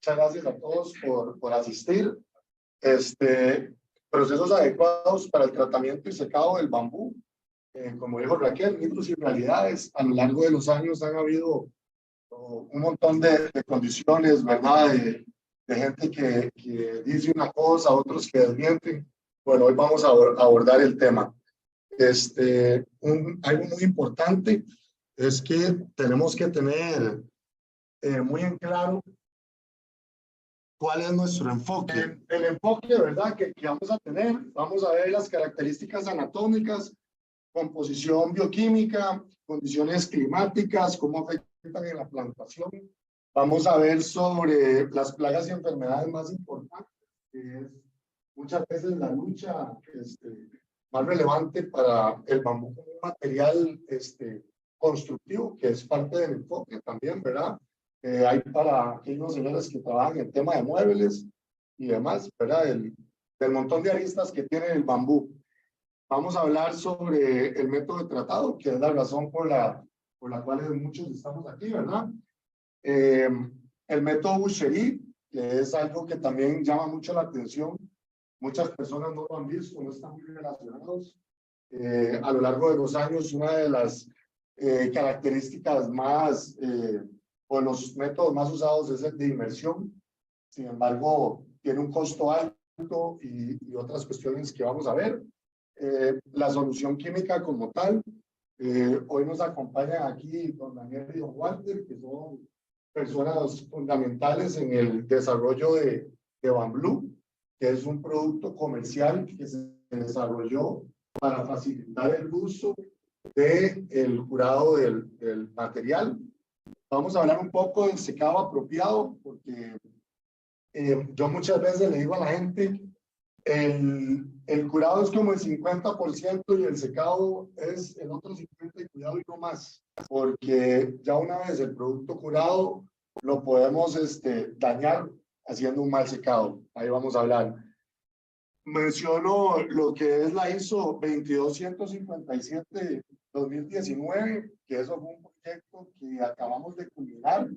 Muchas gracias a todos por asistir. Procesos adecuados para el tratamiento y secado del bambú. Como dijo Raquel, mitos y realidades. A lo largo de los años han habido un montón de condiciones, ¿verdad? De gente que dice una cosa, otros que desmienten. Bueno, hoy vamos a abordar el tema. Algo muy importante es que tenemos que tener muy en claro cuál es nuestro enfoque. El enfoque, ¿verdad?, que vamos a tener. Vamos a ver las características anatómicas, composición bioquímica, condiciones climáticas, cómo afectan en la plantación. Vamos a ver sobre las plagas y enfermedades más importantes, que es muchas veces la lucha más relevante para el bambú como un material constructivo, que es parte del enfoque también, ¿verdad? Hay para aquellos señores que trabajan en tema de muebles y demás, ¿verdad? Del montón de aristas que tiene el bambú. Vamos a hablar sobre el método de tratado, que es la razón por la cual muchos estamos aquí, ¿verdad? El método Boucherie, que es algo que también llama mucho la atención. Muchas personas no lo han visto, no están muy relacionados. A lo largo de los años, una de las características más, o los métodos más usados es el de inmersión. Sin embargo, tiene un costo alto y otras cuestiones que vamos a ver. La solución química como tal. Hoy nos acompañan aquí don Daniel y don Walter, que son personas fundamentales en el desarrollo de Bamblue, que es un producto comercial que se desarrolló para facilitar el uso del curado del material. Vamos a hablar un poco del secado apropiado, porque yo muchas veces le digo a la gente, el curado es como el 50% y el secado es el otro 50% y cuidado y no más, porque ya una vez el producto curado lo podemos dañar haciendo un mal secado. Ahí vamos a hablar. Menciono lo que es la ISO 22157-2019, que eso fue un proyecto que acabamos de culminar,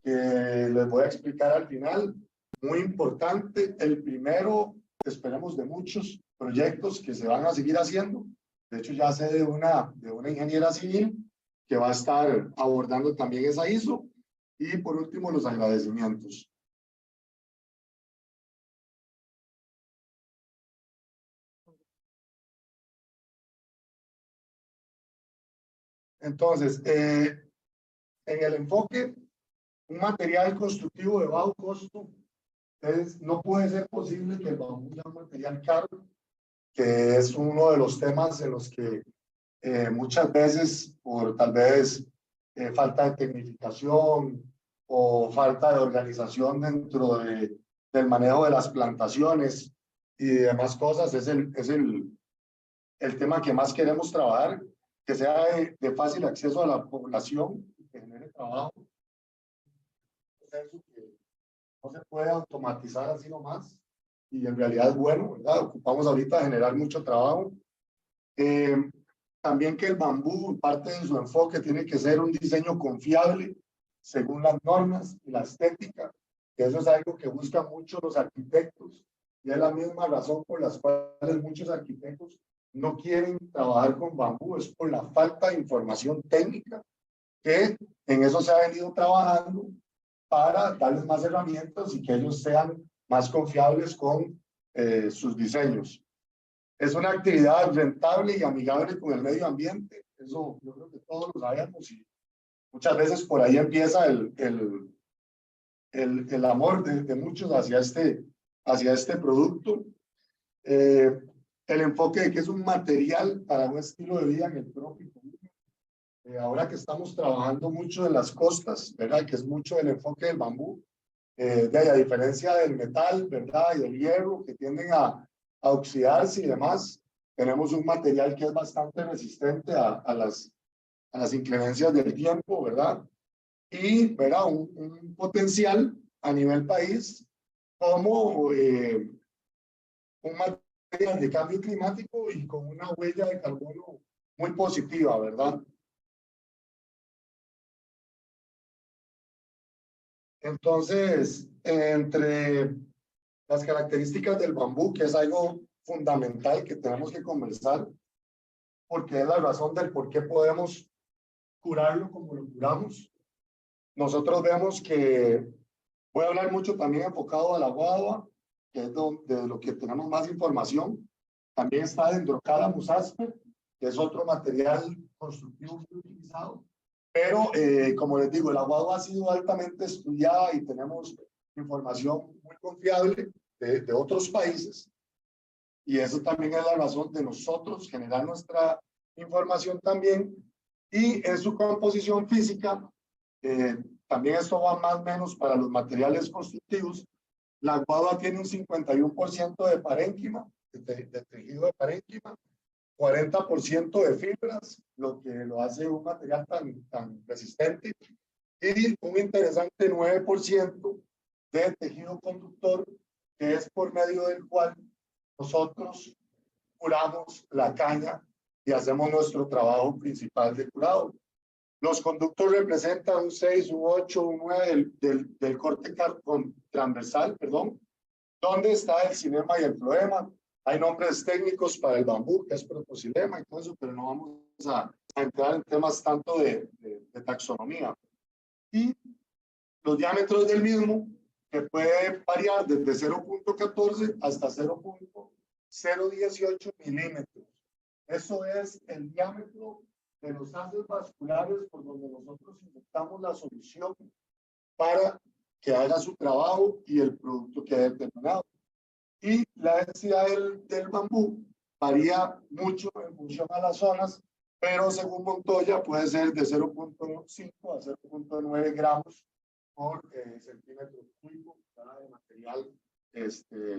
que les voy a explicar al final. Muy importante, el primero, esperemos, de muchos proyectos que se van a seguir haciendo. De hecho, ya sé de una ingeniera civil que va a estar abordando también esa ISO. Y por último, los agradecimientos. Entonces, en el enfoque, un material constructivo de bajo costo, no puede ser posible que el bambú sea un material caro, que es uno de los temas en los que muchas veces, por tal vez falta de tecnificación o falta de organización dentro del manejo de las plantaciones y demás cosas, es el tema que más queremos trabajar, que sea de fácil acceso a la población, que genere trabajo. Eso que no se puede automatizar así nomás, y en realidad es bueno, ¿verdad? Ocupamos ahorita generar mucho trabajo. También que el bambú, parte de su enfoque, tiene que ser un diseño confiable según las normas y la estética, que eso es algo que buscan mucho los arquitectos, y es la misma razón por las cuales muchos arquitectos no quieren trabajar con bambú, es por la falta de información técnica, que en eso se ha venido trabajando para darles más herramientas y que ellos sean más confiables con sus diseños. Es una actividad rentable y amigable con el medio ambiente, eso yo creo que todos lo sabemos, y muchas veces por ahí empieza el amor de muchos hacia este producto. El enfoque de que es un material para un estilo de vida en el trópico. Ahora que estamos trabajando mucho en las costas, ¿verdad? Que es mucho el enfoque del bambú, a diferencia del metal, ¿verdad? Y del hierro, que tienden a oxidarse y demás, tenemos un material que es bastante resistente a las inclemencias del tiempo, ¿verdad? Y, ¿verdad? Un potencial a nivel país como un material de cambio climático y con una huella de carbono muy positiva, ¿verdad? Entonces, entre las características del bambú, que es algo fundamental que tenemos que conversar, porque es la razón del por qué podemos curarlo como lo curamos. Nosotros vemos que, voy a hablar mucho también enfocado a la guava, que es de lo que tenemos más información. También está Dendrocalamus asper, que es otro material constructivo muy utilizado. Pero, como les digo, la guava ha sido altamente estudiada y tenemos información muy confiable de otros países. Y eso también es la razón de nosotros generar nuestra información también. Y en su composición física, también esto va más o menos para los materiales constructivos. La guava tiene un 51% de parénquima, de tejido de parénquima, 40% de fibras, lo que lo hace un material tan resistente, y un interesante 9% de tejido conductor, que es por medio del cual nosotros curamos la caña y hacemos nuestro trabajo principal de curado. Los conductos representan un 6, un 8, un 9 del corte transversal, perdón, donde está el cinema y el floema. Hay nombres técnicos para el bambú, que es proposilema y todo eso, pero no vamos a entrar en temas tanto de taxonomía. Y los diámetros del mismo, que puede variar desde 0.14 hasta 0.018 milímetros. Eso es el diámetro de los haces vasculares por donde nosotros inyectamos la solución para que haga su trabajo y el producto quede determinado. Y la densidad del bambú varía mucho en función a las zonas, pero según Montoya puede ser de 0.5 a 0.9 gramos por centímetro cúbico de material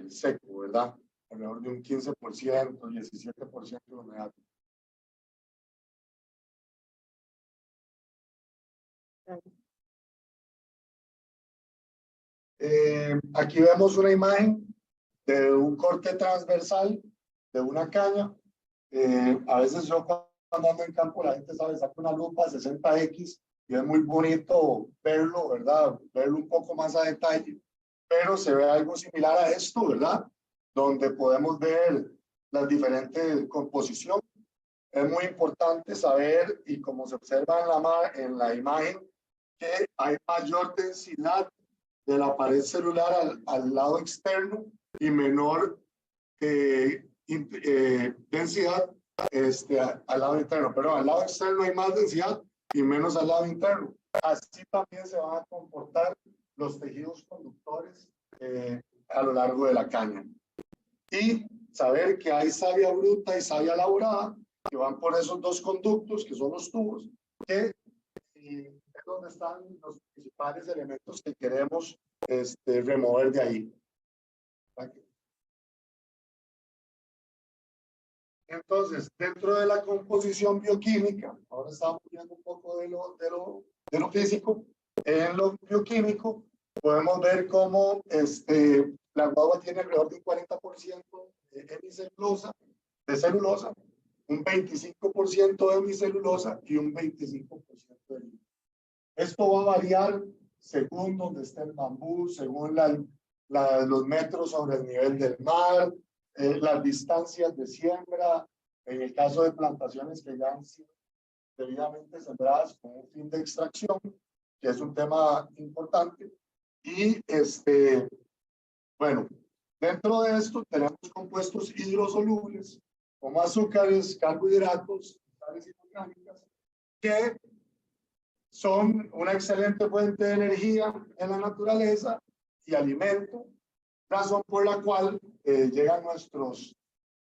seco, ¿verdad? Alrededor de un 15%, 17% de humedad. Aquí vemos una imagen de un corte transversal de una caña. A veces yo cuando ando en campo la gente sabe, saca una lupa 60X y es muy bonito verlo, ¿verdad? Verlo un poco más a detalle, pero se ve algo similar a esto, ¿verdad? Donde podemos ver las diferentes composiciones. Es muy importante saber, y como se observa en la imagen, que hay mayor densidad de la pared celular al lado externo y menor densidad al lado interno. Pero al lado externo hay más densidad y menos al lado interno. Así también se van a comportar los tejidos conductores a lo largo de la caña. Y saber que hay savia bruta y savia elaborada que van por esos dos conductos, que son los tubos, que es donde están los principales elementos que queremos remover de ahí. Entonces, dentro de la composición bioquímica, ahora estamos viendo un poco de lo físico, en lo bioquímico podemos ver cómo la guava tiene alrededor de un 40% de celulosa, un 25% de hemicelulosa y un 25% de lino. Esto va a variar según donde esté el bambú, según los metros sobre el nivel del mar, las distancias de siembra, en el caso de plantaciones que ya han sido debidamente sembradas con un fin de extracción, que es un tema importante. Y bueno, dentro de esto tenemos compuestos hidrosolubles, como azúcares, carbohidratos, sales inorgánicas, que son una excelente fuente de energía en la naturaleza y alimento, razón por la cual llegan nuestros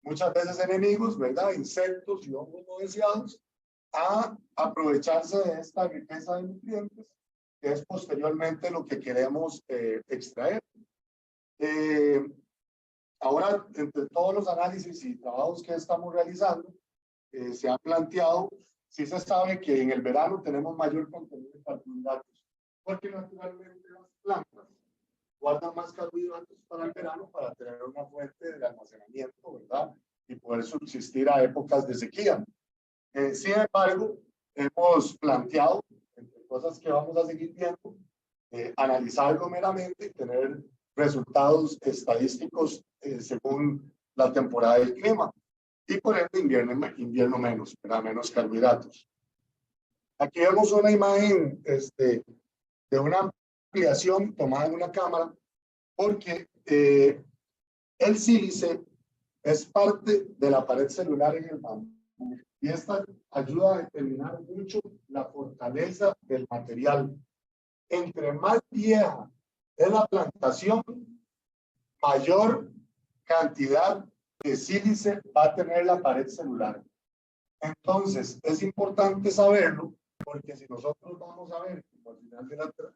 muchas veces enemigos, ¿verdad? Insectos y hongos no deseados, a aprovecharse de esta riqueza de nutrientes, que es posteriormente lo que queremos extraer. Ahora, entre todos los análisis y trabajos que estamos realizando, se ha planteado, sí se sabe que en el verano tenemos mayor contenido de carbohidratos, porque naturalmente las plantas guardan más carbohidratos para el verano para tener una fuente de almacenamiento, ¿verdad? Y poder subsistir a épocas de sequía. Sin embargo, hemos planteado, entre cosas que vamos a seguir viendo, analizarlo meramente y tener resultados estadísticos según la temporada del clima. Y por ende invierno menos, para menos carbohidratos. Aquí vemos una imagen de una ampliación tomada en una cámara, porque el sílice es parte de la pared celular en el bambú. Y esta ayuda a determinar mucho la fortaleza del material. Entre más vieja es la plantación, mayor cantidad de sílice va a tener la pared celular. Entonces, es importante saberlo, porque si nosotros vamos a ver al final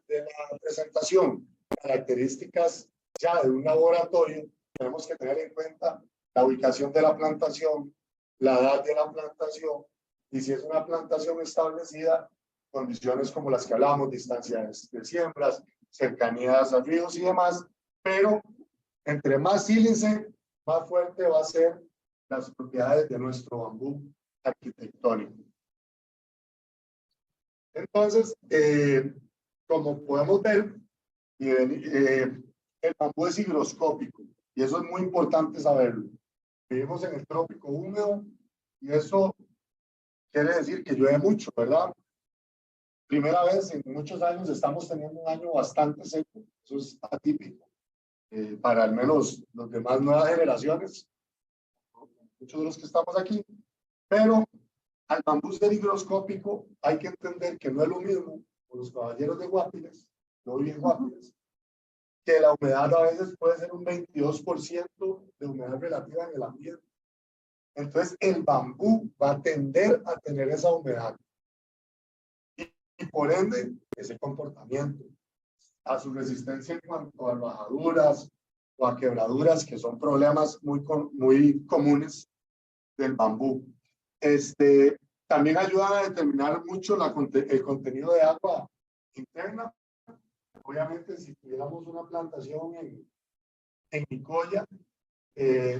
de la presentación características ya de un laboratorio, tenemos que tener en cuenta la ubicación de la plantación, la edad de la plantación, y si es una plantación establecida, condiciones como las que hablamos, distancias de siembras, cercanías a ríos y demás, pero entre más sílice, más fuerte va a ser las propiedades de nuestro bambú arquitectónico. Entonces, como podemos ver, el bambú es higroscópico y eso es muy importante saberlo. Vivimos en el trópico húmedo y eso quiere decir que llueve mucho, ¿verdad? Primera vez en muchos años estamos teniendo un año bastante seco, eso es atípico para al menos los demás nuevas generaciones, muchos de los que estamos aquí, pero al bambú ser higroscópico hay que entender que no es lo mismo con los caballeros de Guapiles, yo viví en Guapiles, que la humedad a veces puede ser un 22% de humedad relativa en el ambiente. Entonces el bambú va a tender a tener esa humedad y por ende ese comportamiento, a su resistencia en cuanto a bajaduras o a quebraduras, que son problemas muy comunes del bambú. También ayudan a determinar mucho el contenido de agua interna. Obviamente, si tuviéramos una plantación en Nicoya,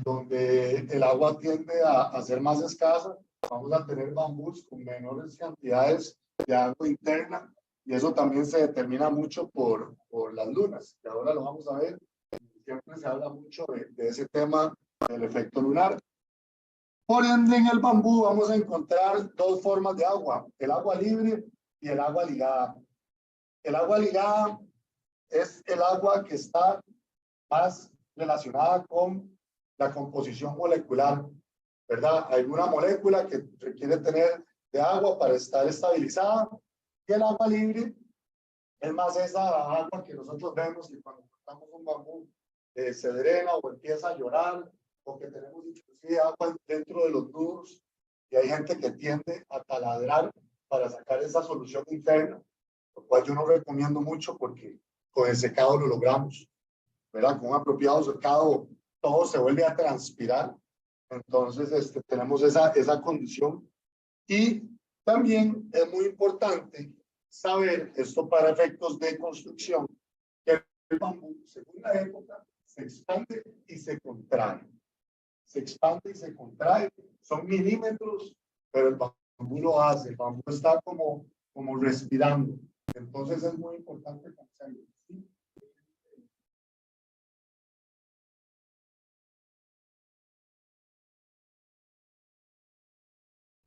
donde el agua tiende a ser más escasa, vamos a tener bambús con menores cantidades de agua interna, y eso también se determina mucho por las lunas, que ahora lo vamos a ver. Siempre se habla mucho de ese tema del efecto lunar. Por ende, en el bambú vamos a encontrar dos formas de agua, el agua libre y el agua ligada. El agua ligada es el agua que está más relacionada con la composición molecular, ¿verdad? Hay una molécula que requiere tener de agua para estar estabilizada, y el agua libre es más esa agua que nosotros vemos que cuando cortamos un bambú se drena o empieza a llorar, o que tenemos inclusive agua dentro de los nudos, y hay gente que tiende a taladrar para sacar esa solución interna, lo cual yo no recomiendo mucho porque con el secado lo logramos, ¿verdad? Con un apropiado secado todo se vuelve a transpirar, entonces tenemos esa condición. Y también es muy importante saber, esto para efectos de construcción, que el bambú, según la época, se expande y se contrae. Se expande y se contrae, son milímetros, pero el bambú lo hace, el bambú está como respirando. Entonces es muy importante pensarlo. ¿Sí?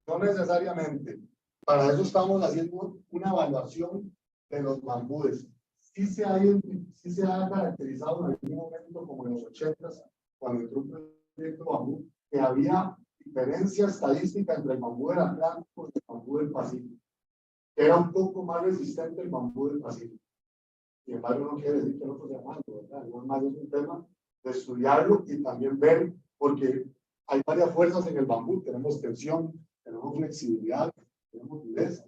No necesariamente. Para eso estamos haciendo una evaluación de los bambúes. Sí se ha caracterizado en algún momento, como en los 80s, cuando entró un proyecto bambú, que había diferencia estadística entre el bambú del Atlántico y el bambú del Pacífico. Era un poco más resistente el bambú del Pacífico. Sin embargo, no quiere decir que el otro sea malo, ¿verdad? No es más, es un tema de estudiarlo y también ver, porque hay varias fuerzas en el bambú. Tenemos tensión, tenemos flexibilidad, tenemos dureza.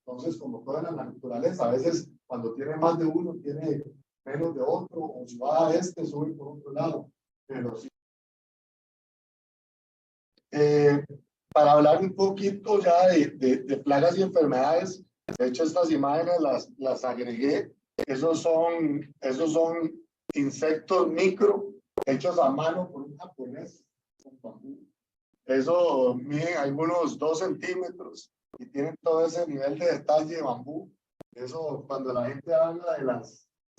Entonces, como toda la naturaleza, a veces cuando tiene más de uno, tiene menos de otro, o si va a sube por otro lado. Pero sí. Para hablar un poquito ya de plagas y enfermedades, de hecho estas imágenes las agregué. Esos son insectos micro hechos a mano por un japonés con bambú. Eso miden algunos 2 centímetros y tienen todo ese nivel de detalle de bambú. Eso, cuando la gente habla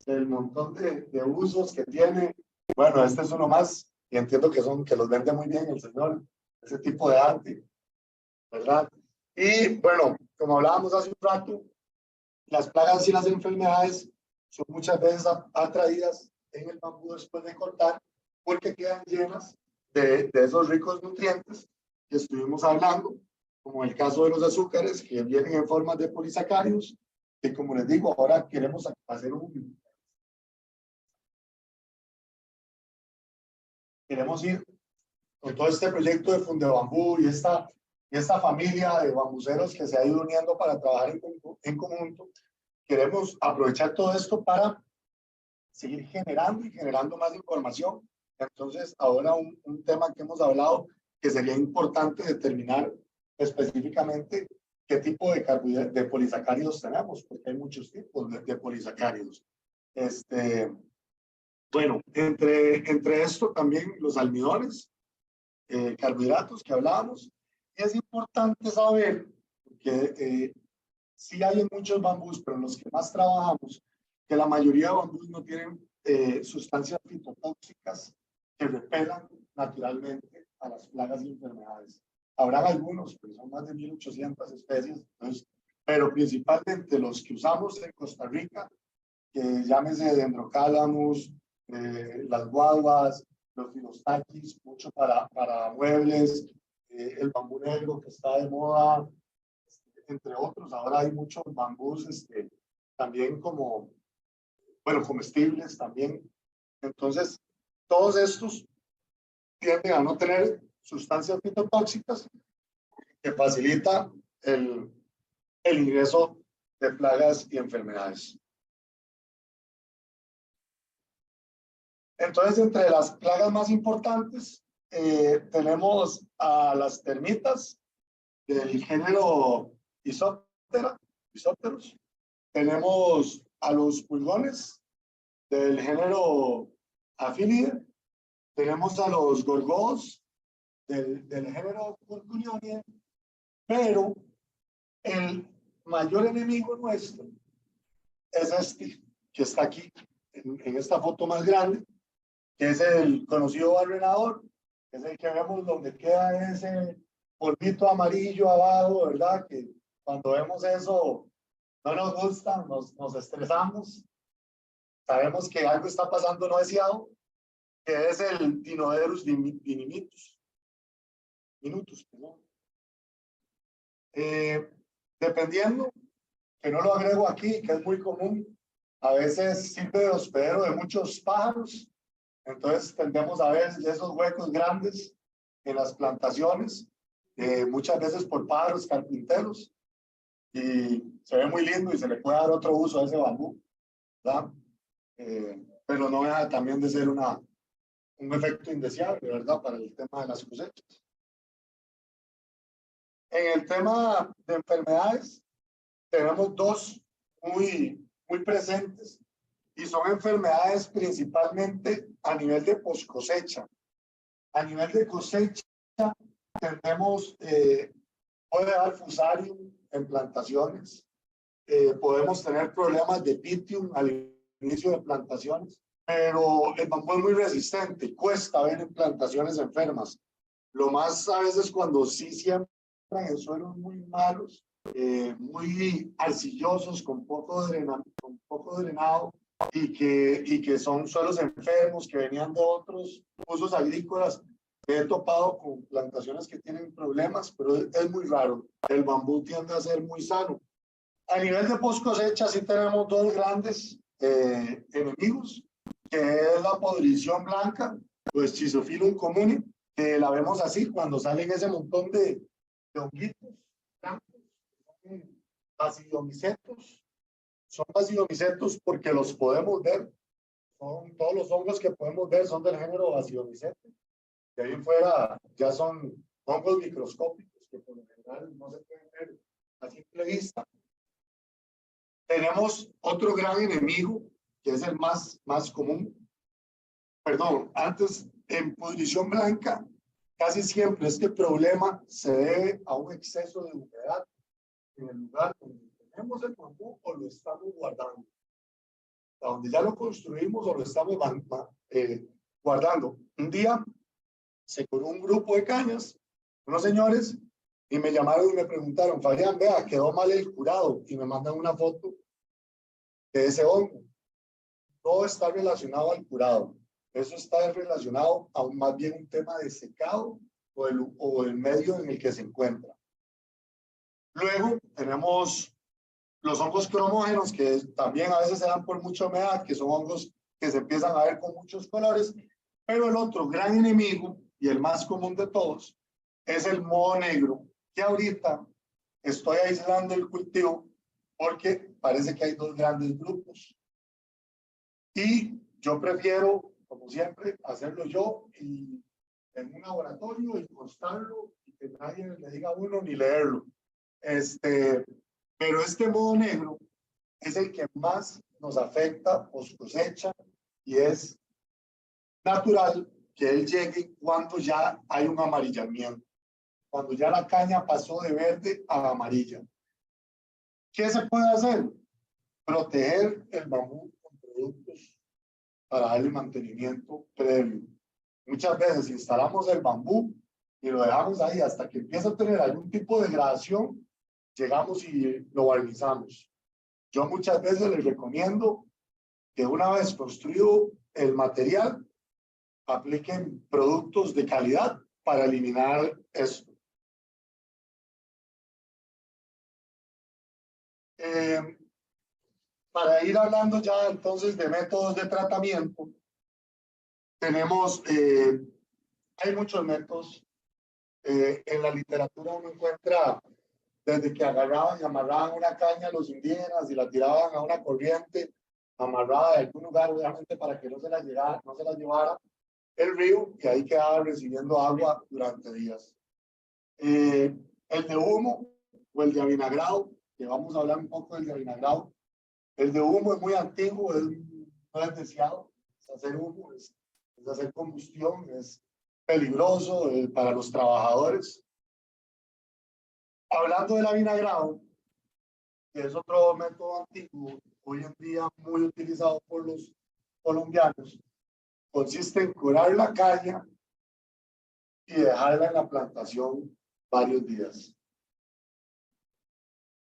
del montón de usos que tiene, bueno, este es uno más, y entiendo que los vende muy bien el señor, ese tipo de arte, ¿verdad? Y bueno, como hablábamos hace un rato, las plagas y las enfermedades son muchas veces atraídas en el bambú después de cortar, porque quedan llenas de esos ricos nutrientes que estuvimos hablando, como el caso de los azúcares, que vienen en forma de polisacáridos, que como les digo, ahora queremos hacer queremos ir con todo este proyecto de Fundebambú y esta familia de bambuceros que se ha ido uniendo para trabajar en conjunto, queremos aprovechar todo esto para seguir generando más información. Entonces, ahora un tema que hemos hablado que sería importante determinar específicamente qué tipo de polisacáridos tenemos, porque hay muchos tipos de polisacáridos. Bueno, entre esto también los almidones, carbohidratos que hablábamos. Y es importante saber que sí hay en muchos bambús, pero en los que más trabajamos, que la mayoría de bambús no tienen sustancias fitotóxicas que repelan naturalmente a las plagas y enfermedades. Habrán algunos, pero son más de 1.800 especies, entonces, pero principalmente los que usamos en Costa Rica, que llámese Dendrocalamus, las guaguas, los filostaquis, mucho para muebles, el bambú negro que está de moda, entre otros. Ahora hay muchos bambús también como, bueno, comestibles también. Entonces, todos estos tienden a no tener sustancias fitotóxicas que facilita el ingreso de plagas y enfermedades. Entonces, entre las plagas más importantes, tenemos a las termitas del género Isópteros. Tenemos a los pulgones del género Aphilidae. Tenemos a los gorgos del género Curculionia. Pero el mayor enemigo nuestro es este que está aquí en esta foto más grande, que es el conocido barrenador, que es el que vemos donde queda ese polvito amarillo abajo, ¿verdad? Que cuando vemos eso no nos gusta, nos estresamos, sabemos que algo está pasando no deseado, que es el Dinoderus diminutus. Dependiendo, que no lo agrego aquí, que es muy común, a veces sirve de hospedero de muchos pájaros. Entonces tendemos a ver esos huecos grandes en las plantaciones, muchas veces por pájaros carpinteros, y se ve muy lindo y se le puede dar otro uso a ese bambú, ¿verdad? Pero no deja también de ser un efecto indeseable, ¿verdad? Para el tema de las cosechas. En el tema de enfermedades, tenemos dos muy presentes, y son enfermedades principalmente a nivel de post cosecha. A nivel de cosecha, tenemos, puede dar fusarium en plantaciones, podemos tener problemas de pitium al inicio de plantaciones, pero el bambú es muy resistente, cuesta ver en plantaciones enfermas. Lo más a veces cuando sí siembran en suelos muy malos, muy arcillosos, con poco drenado, y que son suelos enfermos que venían de otros usos agrícolas. He topado con plantaciones que tienen problemas, pero es muy raro. El bambú tiende a ser muy sano. A nivel de post cosecha sí tenemos dos grandes enemigos, que es la podrición blanca, o Schizophyllum comune, que la vemos así cuando salen ese montón de honguitos blancos, basilomicetos. Son basilomicetos porque los podemos ver. Todos los hongos que podemos ver son del género Basilomicetum. De ahí en fuera ya son hongos microscópicos que por lo general no se pueden ver a simple vista. Tenemos otro gran enemigo que es el más común. Perdón, antes en podrición blanca casi siempre este problema se debe a un exceso de humedad en el lugar donde tenemos el bambú o lo estamos guardando. A donde ya lo construimos o lo estamos guardando. Un día se corrió un grupo de cañas, unos señores, y me llamaron y me preguntaron, Fabián, vea, quedó mal el curado, y me mandan una foto de ese hongo. Todo está relacionado al curado. Eso está relacionado a más bien un tema de secado o el medio en el que se encuentra. Luego tenemos los hongos cromógenos, que también a veces se dan por mucha humedad, que son hongos que se empiezan a ver con muchos colores, pero el otro gran enemigo, y el más común de todos, es el moho negro, que ahorita estoy aislando el cultivo porque parece que hay dos grandes grupos. Y yo prefiero, como siempre, hacerlo yo y en un laboratorio y constarlo y que nadie le diga a uno ni leerlo. Pero este moho negro es el que más nos afecta post cosecha y es natural que él llegue cuando ya hay un amarillamiento, cuando ya la caña pasó de verde a amarilla. ¿Qué se puede hacer? Proteger el bambú con productos para darle mantenimiento previo. Muchas veces instalamos el bambú y lo dejamos ahí hasta que empieza a tener algún tipo de degradación, llegamos y lo barnizamos. Yo muchas veces les recomiendo que una vez construido el material, apliquen productos de calidad para eliminar esto. Para ir hablando ya entonces de métodos de tratamiento, tenemos, hay muchos métodos. En la literatura uno encuentra desde que agarraban y amarraban una caña a los indígenas y la tiraban a una corriente amarrada de algún lugar, obviamente para que no se la llevara el río, y ahí quedaba recibiendo agua durante días. El de humo o el de avinagrado, que vamos a hablar un poco del de avinagrado. El de humo es muy antiguo, no es deseado. Hacer humo es hacer combustión, es peligroso para los trabajadores. Hablando del avinagrado, que es otro método antiguo, hoy en día muy utilizado por los colombianos, consiste en curar la caña y dejarla en la plantación varios días.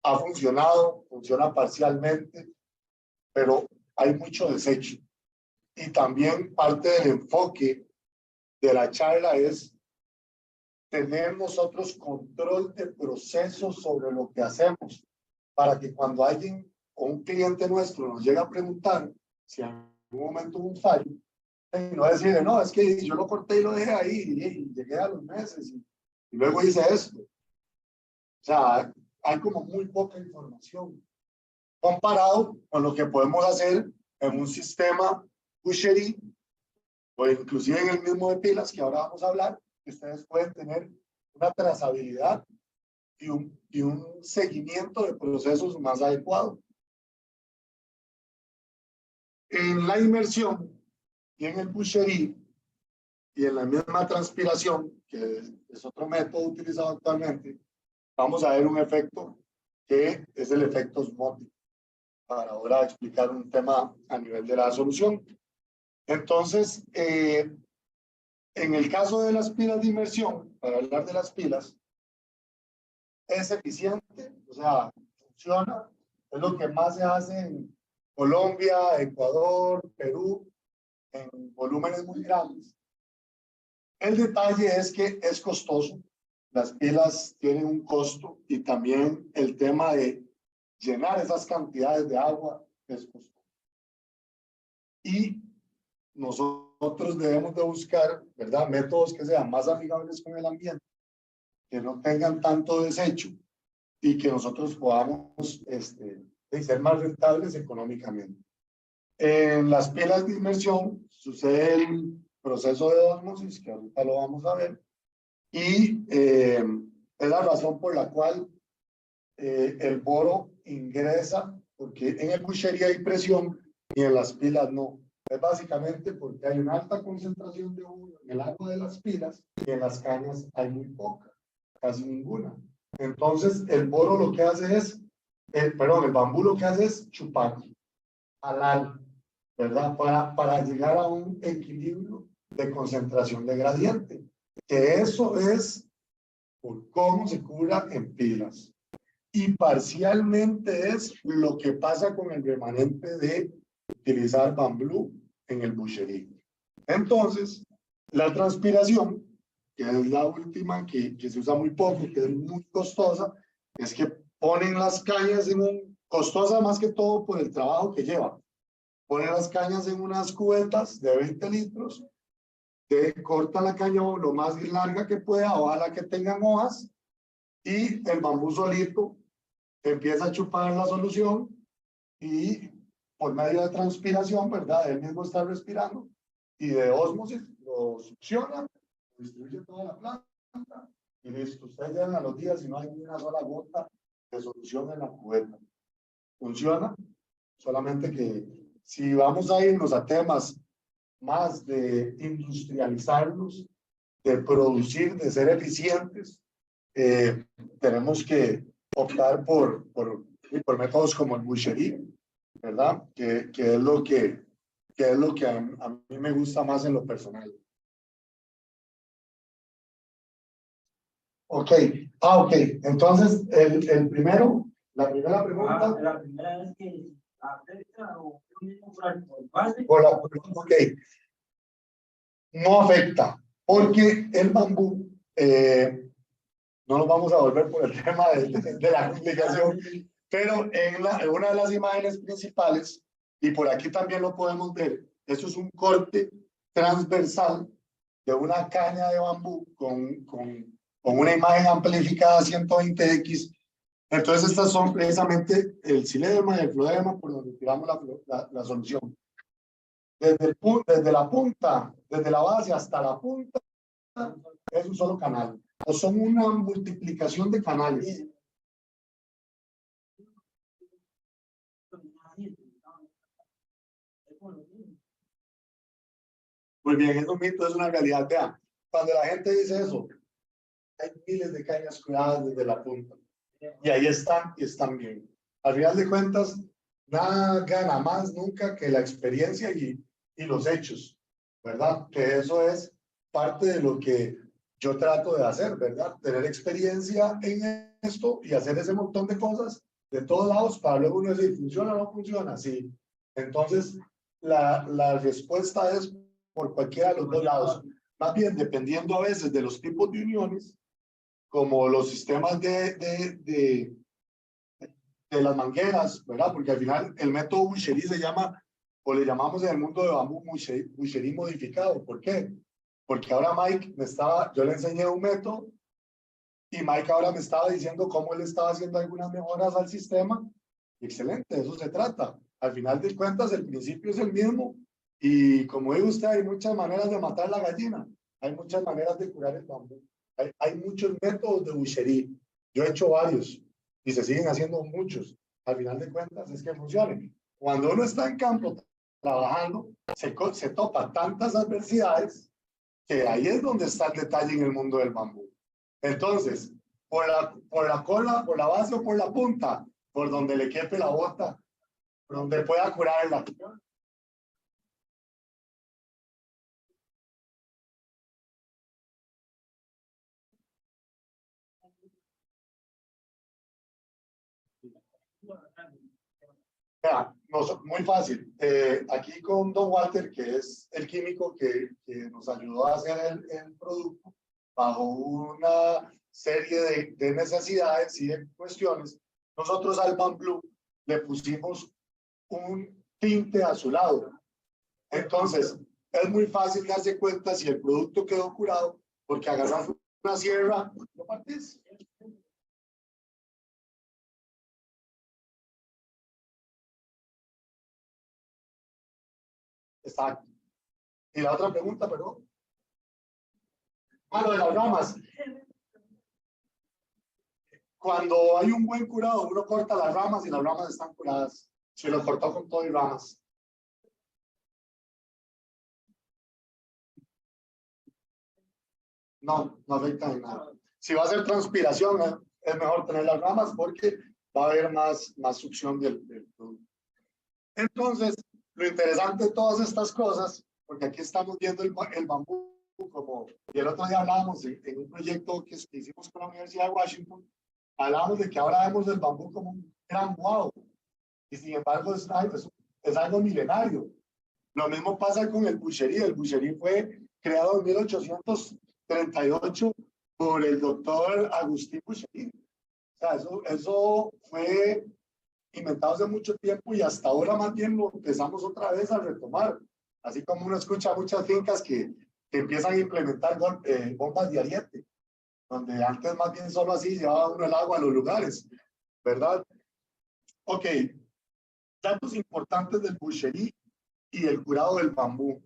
Ha funcionado, funciona parcialmente, pero hay mucho desecho. Y también parte del enfoque de la charla es tener nosotros control de procesos sobre lo que hacemos, para que cuando alguien o un cliente nuestro nos llega a preguntar si en algún momento hubo un fallo, y no decirle, no, es que yo lo corté y lo dejé ahí y llegué a los meses y luego hice esto. O sea, hay como muy poca información comparado con lo que podemos hacer en un sistema Boucherie o inclusive en el mismo de pilas que ahora vamos a hablar, que ustedes pueden tener una trazabilidad y un seguimiento de procesos más adecuado. En la inmersión y en el Boucherie y en la misma transpiración, que es otro método utilizado actualmente, vamos a ver un efecto que es el efecto osmótico, para ahora explicar un tema a nivel de la solución. Entonces, en el caso de las pilas de inmersión, para hablar de las pilas, es eficiente, o sea, funciona, es lo que más se hace en Colombia, Ecuador, Perú, en volúmenes muy grandes. El detalle es que es costoso, las pilas tienen un costo y también el tema de llenar esas cantidades de agua es costoso. Y nosotros debemos de buscar, ¿verdad?, métodos que sean más amigables con el ambiente, que no tengan tanto desecho y que nosotros podamos ser más rentables económicamente. En las pilas de inmersión sucede el proceso de ósmosis, que ahorita lo vamos a ver, y es la razón por la cual el boro ingresa, porque en el Boucherie hay presión y en las pilas no. Es básicamente porque hay una alta concentración de boro en el agua de las pilas y en las cañas hay muy poca, casi ninguna. Entonces el boro lo que hace es perdón, el bambú lo que hace es chupar, jalar, ¿verdad? Para llegar a un equilibrio de concentración de gradiente. Que eso es por cómo se cura en pilas. Y parcialmente es lo que pasa con el remanente de utilizar bambú en el boucherie. Entonces, la transpiración, que es la última que se usa muy poco, que es muy costosa, es que ponen las cañas en un, costosa más que todo por el trabajo que lleva. Ponen las cañas en unas cubetas de 20 litros, corta la caña lo más larga que pueda, ojalá que tengan hojas, y el bambú solito empieza a chupar la solución y por medio de transpiración, ¿verdad? Él mismo está respirando y de ósmosis lo succiona, distribuye toda la planta y listo. Ustedes llegan a los días y no hay ni una sola gota de solución en la cubeta. Funciona, solamente que si vamos a irnos a temas más de industrializarlos, de producir, de ser eficientes, tenemos que optar por métodos como el boucherie, ¿verdad? Que es lo que a mí me gusta más en lo personal. Ok, ok. Entonces, el primero, la primera pregunta. La primera es que afecta o mismo por Por la, ok. No afecta, porque el bambú, no nos vamos a volver por el tema de la complicación, pero en una de las imágenes principales, y por aquí también lo podemos ver, eso es un corte transversal de una caña de bambú con una imagen amplificada 120x. Entonces estas son precisamente el xilema y el floema por donde tiramos la solución. Desde la punta, desde la base hasta la punta, es un solo canal. O son una multiplicación de canales. Muy bien, es un mito, es una realidad. Vean, cuando la gente dice eso, hay miles de cañas curadas desde la punta. Y ahí están, y están bien. Al final de cuentas, nada gana más nunca que la experiencia y los hechos, ¿verdad? Que eso es parte de lo que yo trato de hacer, ¿verdad? Tener experiencia en esto y hacer ese montón de cosas de todos lados para luego uno decir, ¿funciona o no funciona? Sí. Entonces, la respuesta es por cualquiera de los dos lados. Más bien, dependiendo a veces de los tipos de uniones, como los sistemas de las mangueras, ¿verdad? Porque al final el método boucherie se llama, o le llamamos en el mundo de bambú boucherie modificado. ¿Por qué? Porque ahora Mike yo le enseñé un método y Mike ahora me estaba diciendo cómo él estaba haciendo algunas mejoras al sistema. Excelente, de eso se trata. Al final de cuentas, el principio es el mismo y como dice usted, hay muchas maneras de matar la gallina, hay muchas maneras de curar el bambú. Hay muchos métodos de boucherie. Yo he hecho varios y se siguen haciendo muchos. Al final de cuentas es que funcionen. Cuando uno está en campo trabajando, se topa tantas adversidades que ahí es donde está el detalle en el mundo del bambú. Entonces, por la cola, por la base o por la punta, por donde le quepe la bota, por donde pueda curarla. Vea, muy fácil. Aquí con Don Walter, que es el químico que nos ayudó a hacer el producto, bajo una serie de necesidades y de cuestiones, nosotros al bambú le pusimos un tinte azulado. Entonces, es muy fácil darse cuenta si el producto quedó curado, porque agarras una sierra, ¿lo partís? Exacto. Y la otra pregunta, perdón. Ah, lo de las ramas. Cuando hay un buen curado, uno corta las ramas y las ramas están curadas. Se lo cortó con todo y ramas. No, no afecta en nada. Si va a ser transpiración, es mejor tener las ramas porque va a haber más succión del producto. Entonces, lo interesante de todas estas cosas, porque aquí estamos viendo el bambú, como y el otro día hablábamos en un proyecto que hicimos con la Universidad de Washington, hablábamos de que ahora vemos el bambú como un gran wow, y sin embargo es algo milenario. Lo mismo pasa con el boucherie. El boucherie fue creado en 1838 por el doctor Agustín Boucherie. O sea, eso fue inventado hace mucho tiempo y hasta ahora más bien lo empezamos otra vez a retomar. Así como uno escucha muchas fincas que empiezan a implementar bombas de ariete, donde antes más bien solo así llevaba uno el agua a los lugares, ¿verdad? Ok, datos importantes del boucherie y el curado del bambú.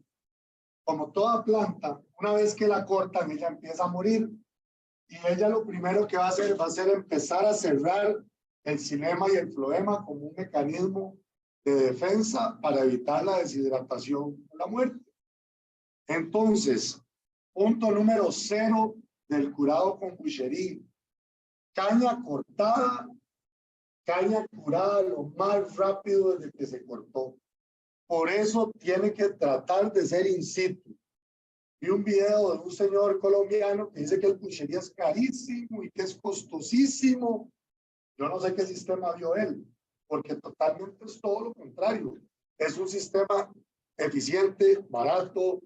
Como toda planta, una vez que la cortan, ella empieza a morir. Y ella lo primero que va a hacer empezar a cerrar el xilema y el floema como un mecanismo de defensa para evitar la deshidratación o la muerte. Entonces, punto número 0 del curado con boucherie. Caña cortada, caña curada lo más rápido desde que se cortó. Por eso tiene que tratar de ser in situ. Vi un video de un señor colombiano que dice que el boucherie es carísimo y que es costosísimo. Yo no sé qué sistema vio él, porque totalmente es todo lo contrario. Es un sistema eficiente, barato,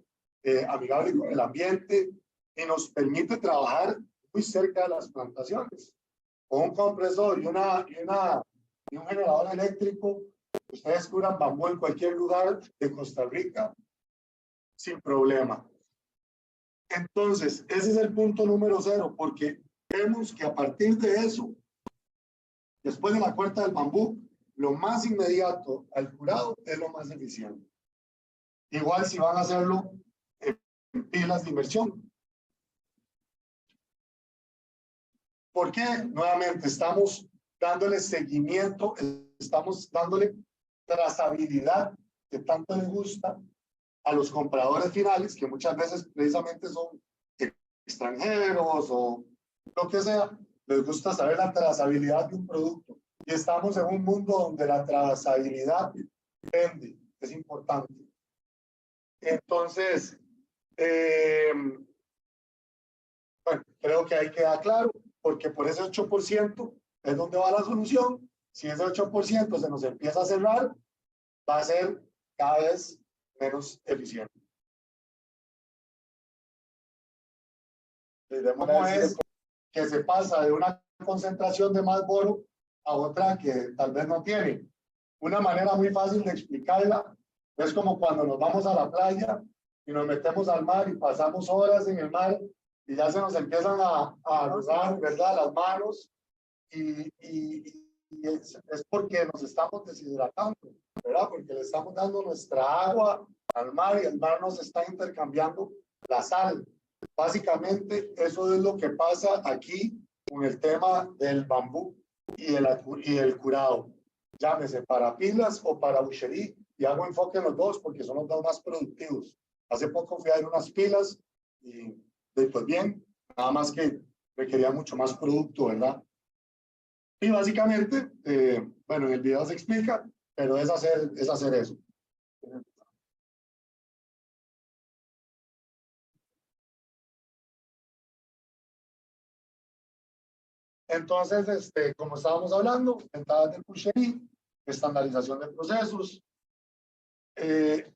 amigable con el ambiente y nos permite trabajar muy cerca de las plantaciones. Con un compresor y un generador eléctrico, ustedes curan bambú en cualquier lugar de Costa Rica sin problema. Entonces, ese es el punto número 0, porque vemos que a partir de eso, después de la corta del bambú, lo más inmediato al curado es lo más eficiente. Igual si van a hacerlo en pilas de inmersión. ¿Por qué? Nuevamente, estamos dándole seguimiento, estamos dándole trazabilidad que tanto les gusta a los compradores finales, que muchas veces precisamente son extranjeros o lo que sea, les gusta saber la trazabilidad de un producto. Y estamos en un mundo donde la trazabilidad vende, es importante. Entonces, bueno, creo que ahí queda claro, porque por ese 8% es donde va la solución. Si ese 8% se nos empieza a cerrar, va a ser cada vez menos eficiente. ¿Cómo es que se pasa de una concentración de más boro a otra que tal vez no tiene? Una manera muy fácil de explicarla es como cuando nos vamos a la playa y nos metemos al mar y pasamos horas en el mar y ya se nos empiezan a arrugar, ¿verdad?, las manos y es porque nos estamos deshidratando, ¿verdad? Porque le estamos dando nuestra agua al mar y el mar nos está intercambiando la sal. Básicamente, eso es lo que pasa aquí con el tema del bambú y el curado. Llámese para pilas o para boucherie, y hago enfoque en los dos porque son los dos más productivos. Hace poco fui a ver unas pilas y pues bien, nada más que requería mucho más producto, ¿verdad? Y básicamente, bueno, en el video se explica, pero es hacer eso. Entonces, como estábamos hablando, ventajas del boucherie, estandarización de procesos. En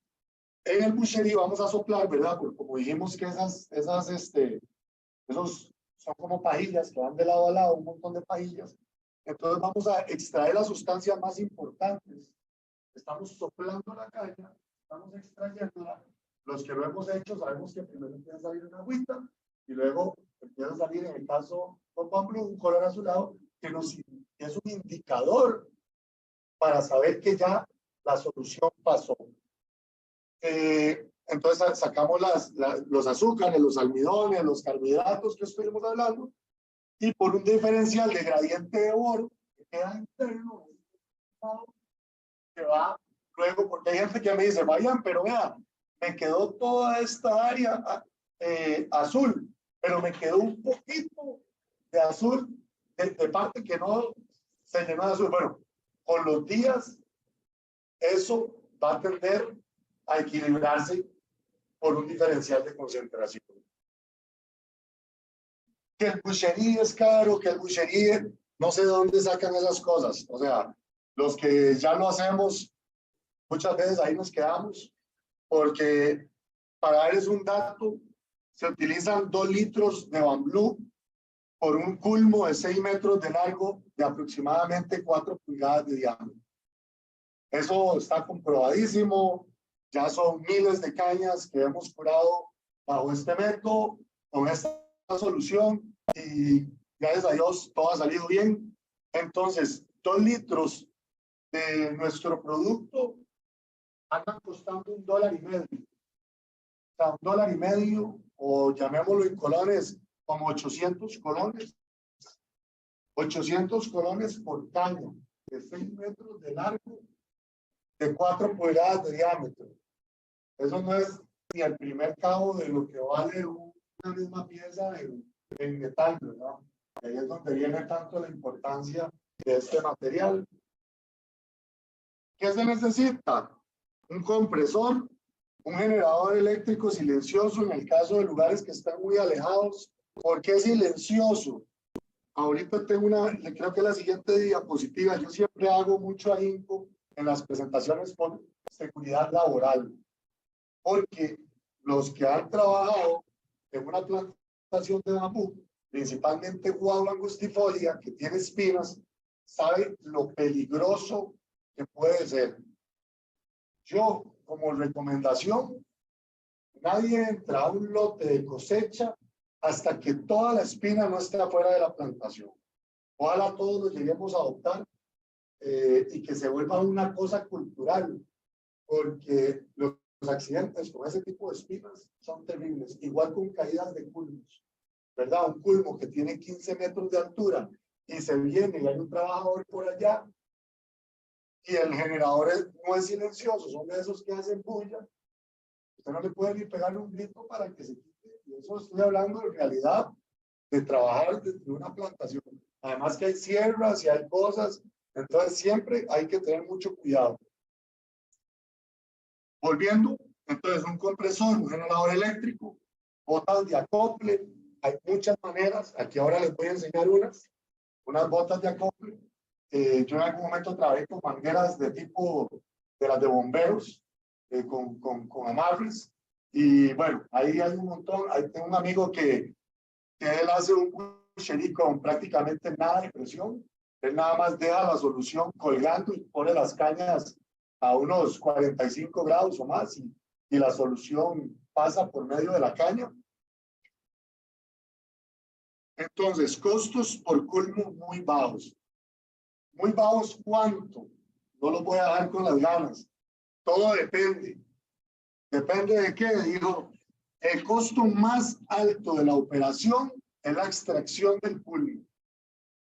el boucherie vamos a soplar, ¿verdad? Porque como dijimos que esos son como pajillas que van de lado a lado, un montón de pajillas. Entonces vamos a extraer las sustancias más importantes. Estamos soplando la caña, estamos extrayéndola. Los que lo hemos hecho sabemos que primero empieza a salir una agüita y luego empieza a salir, en el caso con bambú, un color azulado que es un indicador para saber que ya la solución pasó. Entonces sacamos los azúcares, los almidones, los carbohidratos que estuvimos hablando, y por un diferencial de gradiente de boro que queda interno, que va luego, porque hay gente que me dice, vayan, pero vean, me quedó toda esta área azul, pero me quedó un poquito de azul de parte que no se llenó de azul. Bueno, con los días, eso va a tender a equilibrarse por un diferencial de concentración. Que el boucherie es caro, que el boucherie, no sé de dónde sacan esas cosas. O sea, los que ya lo hacemos, muchas veces ahí nos quedamos, porque para darles un dato, se utilizan 2 litros de bambú por un culmo de 6 metros de largo de aproximadamente 4 pulgadas de diámetro. Eso está comprobadísimo. Ya son miles de cañas que hemos curado bajo este método, con esta solución, y gracias a Dios todo ha salido bien. Entonces, 2 litros de nuestro producto andan costando $1.50. O sea, $1.50, o llamémoslo en colones, como 800 colones. 800 colones por caña, de 6 metros de largo, de 4 pulgadas de diámetro. Eso no es ni el primer cabo de lo que vale una misma pieza en metal, ¿verdad? Y ahí es donde viene tanto la importancia de este material. ¿Qué se necesita? Un compresor, un generador eléctrico silencioso en el caso de lugares que están muy alejados. ¿Por qué silencioso? Ahorita tengo creo que la siguiente diapositiva, yo siempre hago mucho ahínco en las presentaciones por seguridad laboral, porque los que han trabajado en una plantación de bambú, principalmente guava angustifolia, que tiene espinas, saben lo peligroso que puede ser. Yo, como recomendación, nadie entra a un lote de cosecha hasta que toda la espina no esté afuera de la plantación. Ojalá todos lo lleguemos a adoptar y que se vuelva una cosa cultural, porque los accidentes con ese tipo de espinas son terribles, igual con caídas de culmos, ¿verdad? Un culmo que tiene 15 metros de altura y se viene y hay un trabajador por allá y el generador no es silencioso, son de esos que hacen bulla, usted no le puede ni pegarle un grito para que se quite. Y eso estoy hablando en realidad de trabajar dentro de una plantación. Además que hay sierras y hay cosas, entonces siempre hay que tener mucho cuidado. Volviendo, entonces un compresor, un generador eléctrico, botas de acople, hay muchas maneras, aquí ahora les voy a enseñar unas botas de acople. Yo en algún momento trabajé con mangueras de tipo de las de bomberos, con amarres, y bueno, ahí hay un montón. Ahí tengo un amigo que él hace un boucherie con prácticamente nada de presión. Él nada más deja la solución colgando y pone las cañas a unos 45 grados o más, y la solución pasa por medio de la caña. Entonces, costos por culmo muy bajos. Muy bajos, ¿cuánto? No los voy a dejar con las ganas. Todo depende. ¿Depende de qué? Dijo, el costo más alto de la operación es la extracción del culmo.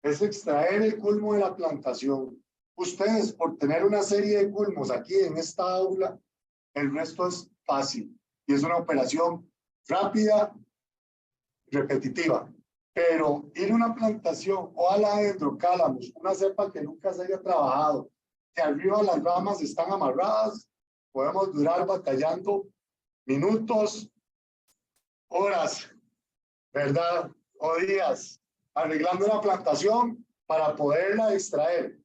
Es extraer el culmo de la plantación. Ustedes, por tener una serie de culmos aquí en esta aula, el resto es fácil. Y es una operación rápida, repetitiva. Pero ir a una plantación o a la dendrocálamos, una cepa que nunca se haya trabajado, que arriba las ramas están amarradas, podemos durar batallando minutos, horas, ¿verdad? O días, arreglando una plantación para poderla extraer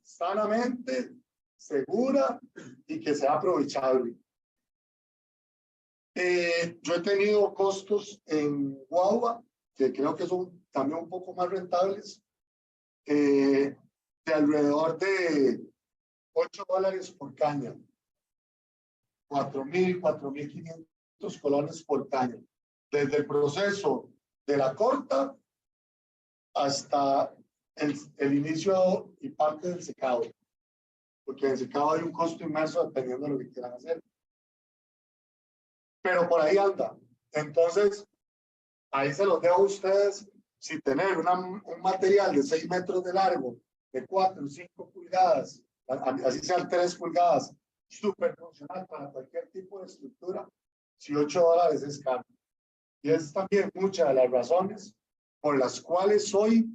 sanamente, segura y que sea aprovechable. Yo he tenido costos en guava, que creo que son también un poco más rentables, de alrededor de $8 por caña, 4.000, 4.500 colones por caña, desde el proceso de la corta hasta el inicio y parte del secado, porque en el secado hay un costo inmenso dependiendo de lo que quieran hacer. Pero por ahí anda. Entonces, ahí se los dejo a ustedes. Si tener un material de 6 metros de largo, de 4 o 5 pulgadas, así sean 3 pulgadas, súper funcional para cualquier tipo de estructura, si $8 es caro. Y es también muchas de las razones por las cuales hoy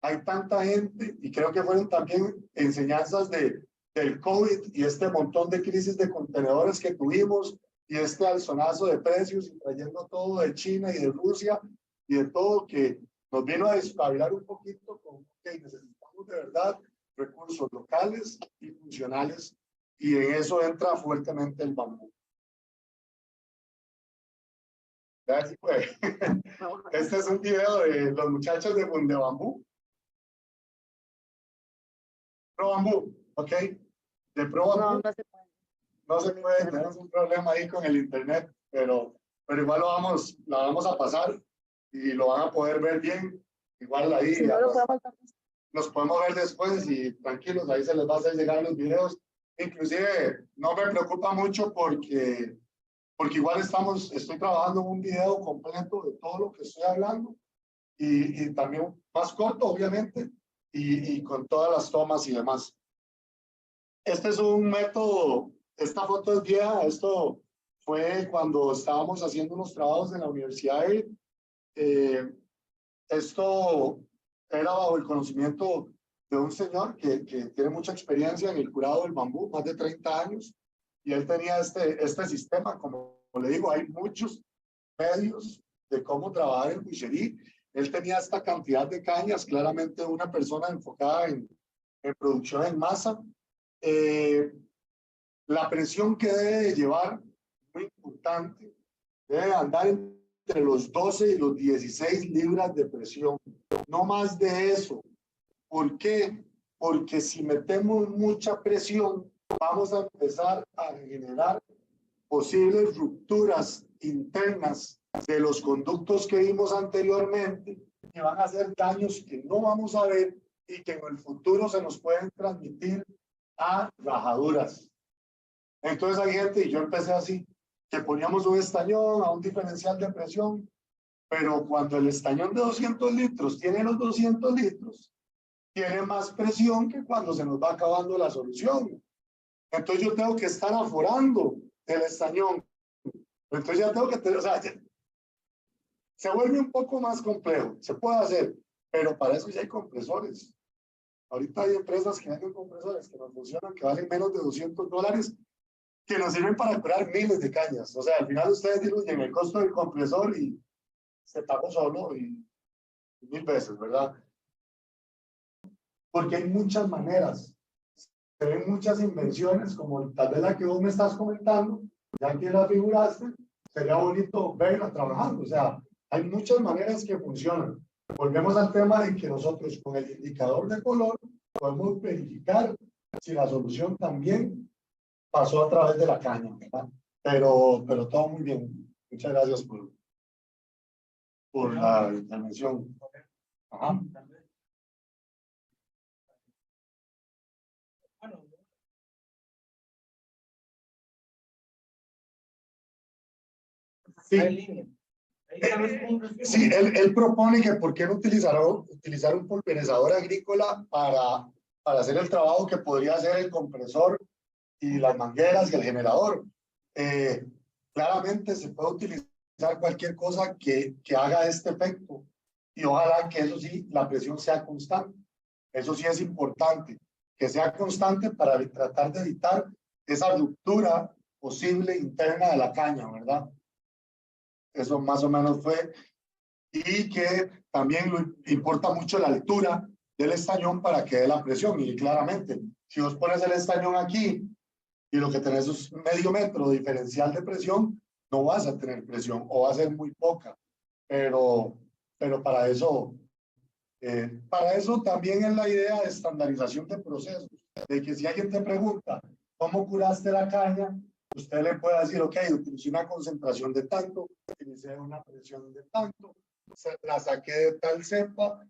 hay tanta gente, y creo que fueron también enseñanzas del COVID y este montón de crisis de contenedores que tuvimos, y este alzonazo de precios, y trayendo todo de China y de Rusia, y de todo, que nos vino a despabilar un poquito con que necesitamos de verdad recursos locales y funcionales, y en eso entra fuertemente el bambú. A ver si puede. Este es un video de los muchachos de Bambú. Pro Bambú, ¿ok? De Pro Bambú. No se puede, tenemos un problema ahí con el internet, pero igual la vamos a pasar y lo van a poder ver bien. Igual ahí Sí, no los podemos ver después y tranquilos, ahí se les va a hacer llegar los videos. Inclusive no me preocupa mucho porque igual estoy trabajando en un video completo de todo lo que estoy hablando y también más corto, obviamente, y con todas las tomas y demás. Este es un método, esta foto es vieja, esto fue cuando estábamos haciendo unos trabajos en la universidad. Esto era bajo el conocimiento de un señor que tiene mucha experiencia en el curado del bambú, más de 30 años, y él tenía este sistema. Como le digo, hay muchos medios de cómo trabajar en boucherie. Él tenía esta cantidad de cañas, claramente una persona enfocada en producción en masa. La presión que debe de llevar, muy importante, debe andar entre los 12 y los 16 libras de presión, no más de eso. ¿Por qué? Porque si metemos mucha presión, vamos a empezar a generar posibles rupturas internas de los conductos que vimos anteriormente, que van a hacer daños que no vamos a ver y que en el futuro se nos pueden transmitir a rajaduras. Entonces hay gente, y yo empecé así, que poníamos un estañón a un diferencial de presión, pero cuando el estañón de 200 litros tiene los 200 litros, tiene más presión que cuando se nos va acabando la solución. Entonces yo tengo que estar aforando el estañón. Entonces ya tengo que tener, o sea, se vuelve un poco más complejo. Se puede hacer, pero para eso ya hay compresores. Ahorita hay empresas que venden compresores que nos funcionan, que valen menos de $200, que nos sirven para curar miles de cañas. O sea, al final ustedes diluyen el costo del compresor y se tapó solo y 1000 veces, ¿verdad? Porque hay muchas maneras, se ven muchas invenciones, como tal vez la que vos me estás comentando, ya que la figuraste, sería bonito verla trabajando. O sea, hay muchas maneras que funcionan. Volvemos al tema de que nosotros con el indicador de color podemos verificar si la solución también pasó a través de la caña, ¿verdad? Pero todo muy bien. Muchas gracias por la intervención. Ajá. Sí. Sí, él propone que por qué no utilizar un pulverizador agrícola para hacer el trabajo que podría hacer el compresor y las mangueras y el generador. Claramente se puede utilizar cualquier cosa que haga este efecto, y ojalá que eso sí, la presión sea constante. Eso sí es importante, que sea constante para tratar de evitar esa ruptura posible interna de la caña, ¿verdad? Eso más o menos fue. Y que también importa mucho la altura del estañón para que dé la presión. Y claramente, si vos pones el estañón aquí y lo que tenés es medio metro de diferencial de presión, no vas a tener presión o va a ser muy poca. Pero para eso también es la idea de estandarización de procesos. De que si alguien te pregunta, ¿cómo curaste la caña? Usted le puede decir, ok, utilicé una concentración de tanto, utilicé una presión de tanto, la saqué de tal cepa.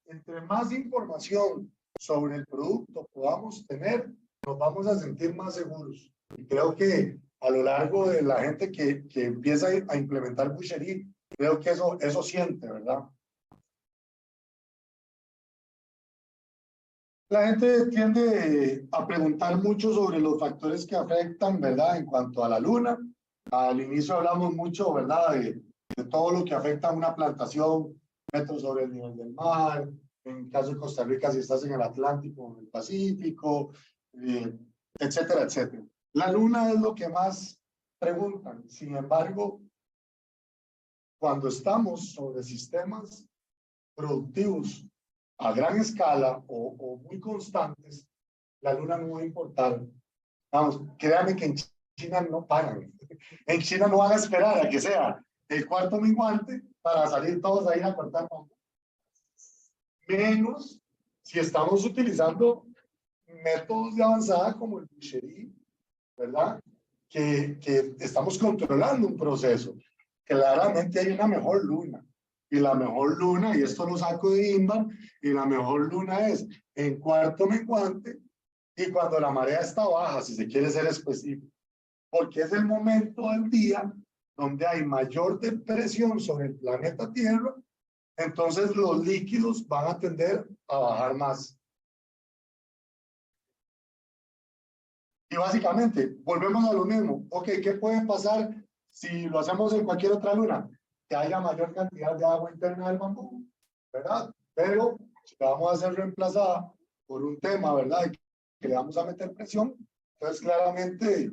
Entre más información sobre el producto podamos tener, nos vamos a sentir más seguros. Y creo que a lo largo de la gente que empieza a implementar boucherie, creo que eso siente, ¿verdad? La gente tiende a preguntar mucho sobre los factores que afectan, ¿verdad? En cuanto a la luna. Al inicio hablamos mucho, ¿verdad? De todo lo que afecta a una plantación, metros sobre el nivel del mar, En caso de Costa Rica, si estás en el Atlántico, en el Pacífico, etcétera, etcétera. La luna es lo que más preguntan. Sin embargo, cuando estamos sobre sistemas productivos a gran escala o muy constantes, la luna no va a importar. Vamos, créanme que en China no paran. En China no van a esperar a que sea el cuarto menguante para salir todos a ir a cortar bambú. Menos si estamos utilizando métodos de avanzada como el boucherie, ¿verdad? Que estamos controlando un proceso. Claramente hay una mejor luna. Y la mejor luna, y esto lo saco de INVAR, y la mejor luna es en cuarto menguante y cuando la marea está baja, si se quiere ser específico. Porque es el momento del día donde hay mayor presión sobre el planeta Tierra, entonces los líquidos van a tender a bajar más. Y básicamente, volvemos a lo mismo. Ok, ¿qué puede pasar si lo hacemos en cualquier otra luna? Que haya mayor cantidad de agua interna del bambú, ¿verdad? Pero si la vamos a hacer reemplazada por un tema, ¿verdad? Que le vamos a meter presión, entonces claramente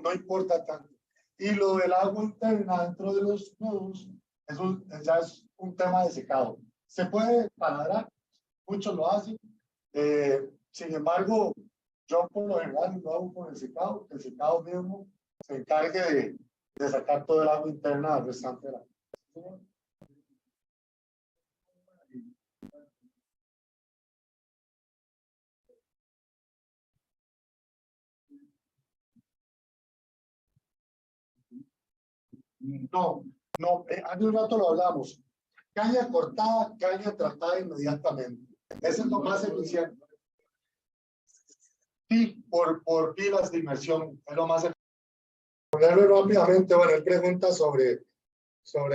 no importa tanto. Y lo del agua interna dentro de los nudos, eso ya es un tema de secado. Se puede paladar, muchos lo hacen. Sin embargo, yo por lo general lo hago con el secado mismo se encargue de sacar todo el agua interna al restante de la. No, hace un rato lo hablamos. Caña cortada, caña tratada inmediatamente. Eso es lo más eficiente. Sí, por pilas de inmersión, es lo más eficiente. Ponerlo rápidamente, bueno, él pregunta sobre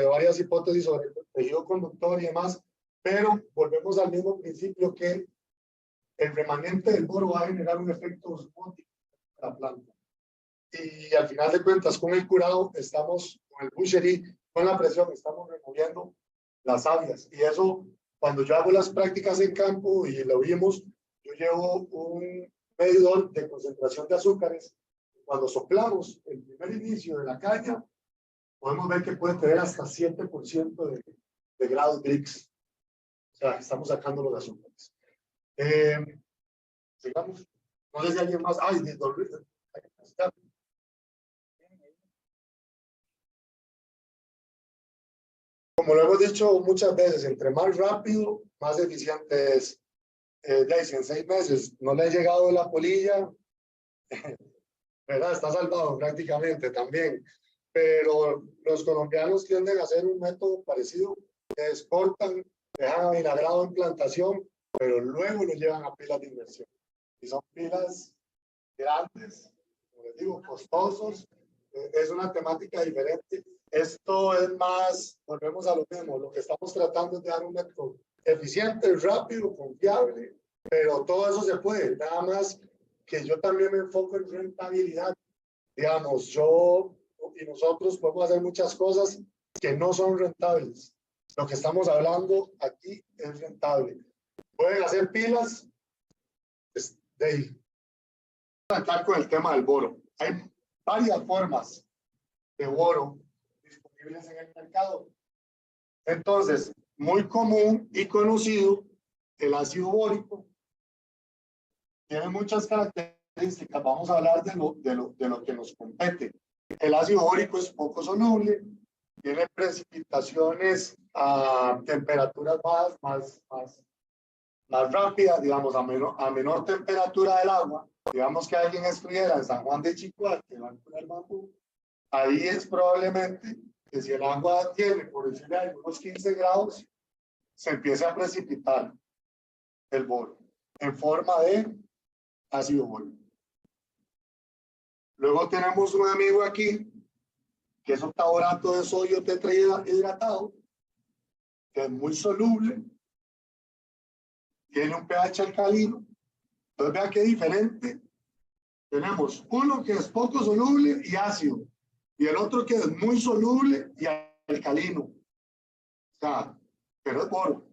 varias hipótesis sobre el tejido conductor y demás, pero volvemos al mismo principio que el remanente del boro va a generar un efecto osmótico en la planta. Y al final de cuentas, con el curado, estamos, con el boucherie, con la presión, estamos removiendo las sabias. Y eso, cuando yo hago las prácticas en campo y lo vimos, yo llevo un medidor de concentración de azúcares. Cuando soplamos el primer inicio de la caña, podemos ver que puede tener hasta 7% de grados Brix. O sea, estamos sacando los azúcares. Sigamos. No sé si alguien más. Ay, como lo hemos dicho muchas veces, entre más rápido, más eficiente es. Si en 6 meses no le ha llegado la polilla, ¿verdad? Está salvado prácticamente también. Pero los colombianos tienden a hacer un método parecido, que exportan, dejan avinagrado en plantación, pero luego lo llevan a pilas de inversión. Y son pilas grandes, como les digo, costosos. Es una temática diferente. Esto es más, volvemos a lo mismo, lo que estamos tratando es de dar un método eficiente, rápido, confiable, pero todo eso se puede, nada más que yo también me enfoco en rentabilidad. Digamos, yo y nosotros podemos hacer muchas cosas que no son rentables. Lo que estamos hablando aquí es rentable. Pueden hacer pilas de tratar con el tema del boro. Hay varias formas de boro disponibles en el mercado. Entonces, muy común y conocido, el ácido bórico tiene muchas características. Vamos a hablar de lo que nos compete. El ácido bórico es poco soluble, tiene precipitaciones a temperaturas más rápidas, digamos, a menor temperatura del agua. Digamos que alguien estuviera en San Juan de Chicoal, que va a curar bambú, ahí es probablemente que si el agua tiene, por decirle, algunos 15 grados, se empiece a precipitar el boro en forma de ácido bórico. Luego tenemos un amigo aquí, que es octavorato de sodio tetrahidratado, que es muy soluble, tiene un pH alcalino. Entonces vean qué diferente. Tenemos uno que es poco soluble y ácido, y el otro que es muy soluble y alcalino. O sea, pero es boro.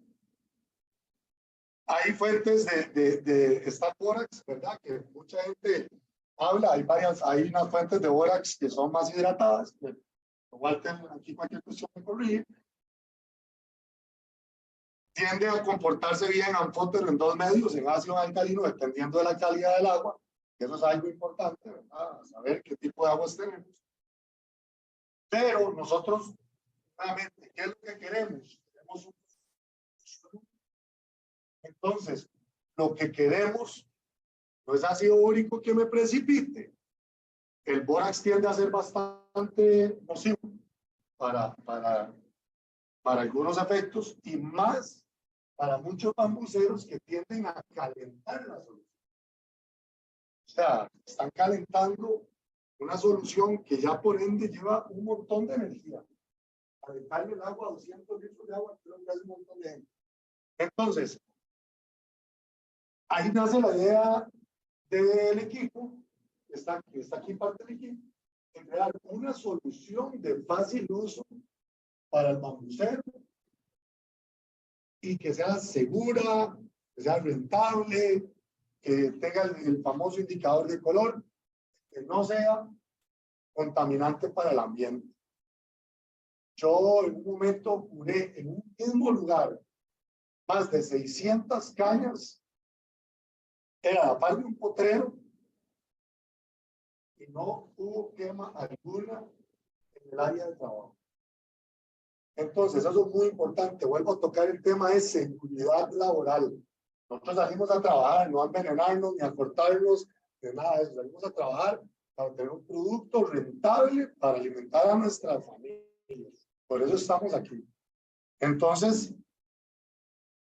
Hay fuentes de esta bórax, ¿verdad? Que mucha gente habla. Hay unas fuentes de bórax que son más hidratadas. Walter, aquí cualquier cuestión me corrige. Tiende a comportarse bien anfótero en dos medios, en ácido alcalino, dependiendo de la calidad del agua. Eso es algo importante, ¿verdad? Saber qué tipo de aguas tenemos. Pero nosotros, nuevamente, ¿qué es lo que queremos? Entonces, lo que queremos no es ácido úrico que me precipite. El bórax tiende a ser bastante nocivo para algunos efectos y más para muchos bambuceros que tienden a calentar la solución. O sea, están calentando una solución que ya por ende lleva un montón de energía. Calentarle el agua a 200 litros de agua, creo que es un montón de energía. Entonces, ahí nace la idea del equipo, que está aquí parte del equipo, de crear una solución de fácil uso para el bambucero y que sea segura, que sea rentable, que tenga el famoso indicador de color, que no sea contaminante para el ambiente. Yo en un momento curé en un mismo lugar más de 600 cañas, era la par de un potrero, y no hubo quema alguna en el área de trabajo. Entonces, eso es muy importante. Vuelvo a tocar el tema de seguridad laboral. Nosotros salimos a trabajar, no a envenenarnos ni a cortarnos, de nada de eso. Salimos a trabajar para tener un producto rentable para alimentar a nuestras familias. Por eso estamos aquí. Entonces,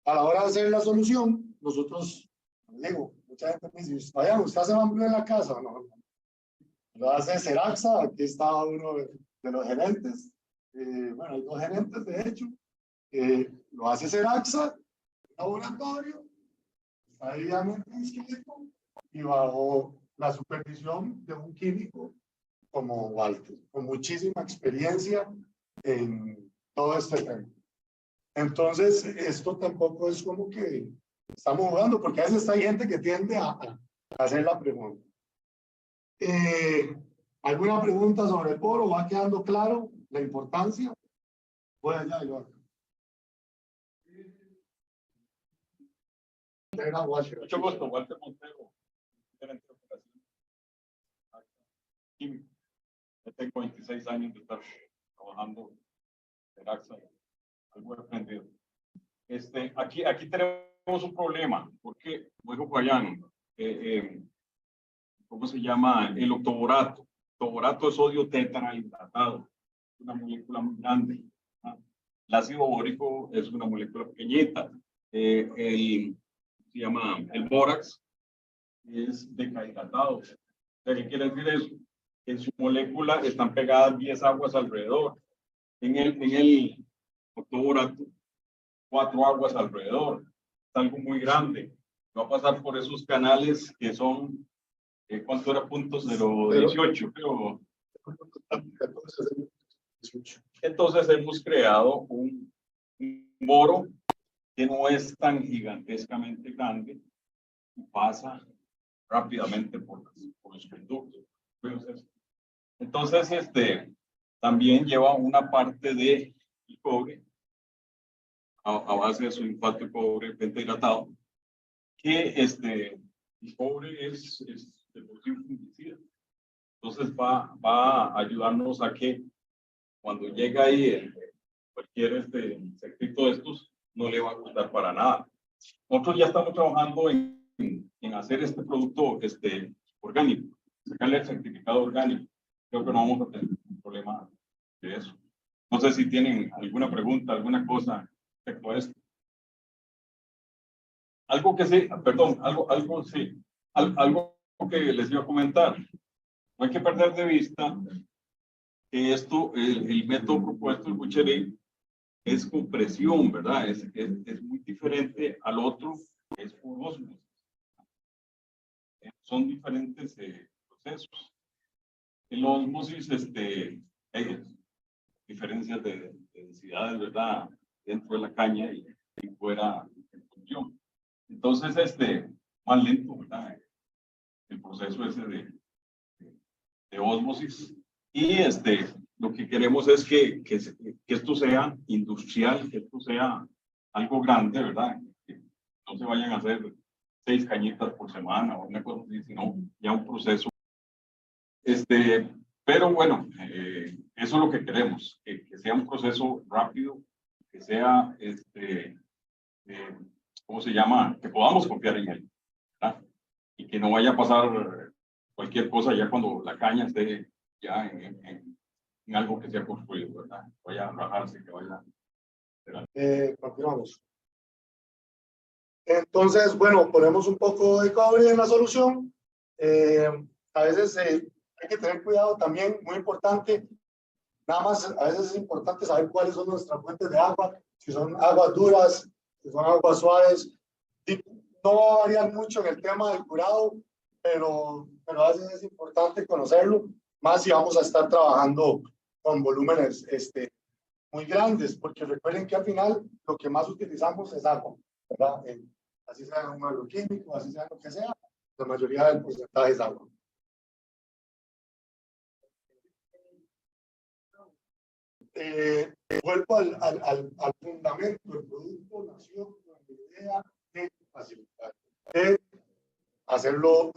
a la hora de hacer la solución, nosotros, digo, mucha gente me dice, vaya, ¿usted hace bambú en la casa? No, lo hace Seraxa. Aquí está uno de los gerentes. Bueno, hay dos gerentes, de hecho. Lo hace Seraxa, laboratorio, está debidamente inscrito y bajo la supervisión de un químico como Walter, con muchísima experiencia en todo este tema. Entonces, esto tampoco es como que estamos jugando, porque a veces hay gente que tiende a hacer la pregunta. ¿Alguna pregunta sobre el poro? ¿Va quedando claro la importancia? Voy allá, Iván. Mucho gusto, Walter Montero. Yo tengo 26 años de estar trabajando en AXA, algo he aprendido. Aquí tenemos un problema, porque, bueno, Guayán, ¿cómo se llama? El octoborato. Octoborato es sodio tetrahidratado, una molécula muy grande. El ácido bórico es una molécula pequeñita. Se llama el bórax, es decahidratado. ¿Qué quiere decir eso? En su molécula están pegadas 10 aguas alrededor. En el octoborato, 4 aguas alrededor. Es algo muy grande. Va a pasar por esos canales que son, ¿cuánto era? .018, creo. Entonces hemos creado un boro que no es tan gigantescamente grande y pasa rápidamente por los conductos. Entonces, también lleva una parte de cobre a base de sulfato de cobre pentahidratado, que el cobre es de por sí un fungicida. Entonces va a ayudarnos a que cuando llega ahí cualquier insectito de estos, no le va a gustar para nada. Nosotros ya estamos trabajando en hacer este producto orgánico, sacarle el certificado orgánico. Creo que no vamos a tener un problema de eso. No sé si tienen alguna pregunta, alguna cosa respecto a esto. Algo que sí, perdón, algo sí, algo que les iba a comentar. No hay que perder de vista que el método propuesto, el Bucherí, es con presión, ¿verdad? Es muy diferente al otro, que es por ósmosis. Son diferentes procesos. El ósmosis, hay diferencias de densidades, ¿verdad? Dentro de la caña y fuera en función. Entonces, más lento, ¿verdad? El proceso ese de ósmosis. Y lo que queremos es que esto sea industrial, que esto sea algo grande, ¿verdad? Que no se vayan a hacer 6 cañitas por semana o una cosa así, sino ya un proceso. Pero bueno, eso es lo que queremos, que sea un proceso rápido, que sea, ¿cómo se llama? Que podamos confiar en él, ¿verdad? Y que no vaya a pasar cualquier cosa ya cuando la caña esté ya en algo que sea construido, ¿verdad? Vaya a rajarse, que vaya. Continuamos. Entonces, bueno, ponemos un poco de cobre en la solución. A veces hay que tener cuidado también, muy importante. Nada más, a veces es importante saber cuáles son nuestras fuentes de agua, si son aguas duras, si son aguas suaves. Y no va a variar mucho en el tema del curado, pero a veces es importante conocerlo, más si vamos a estar trabajando con volúmenes muy grandes, porque recuerden que al final lo que más utilizamos es agua, ¿verdad? Así sea un agroquímico, así sea lo que sea, la mayoría del porcentaje es agua. Vuelvo al fundamento. El producto nació con la idea de facilitar, de hacerlo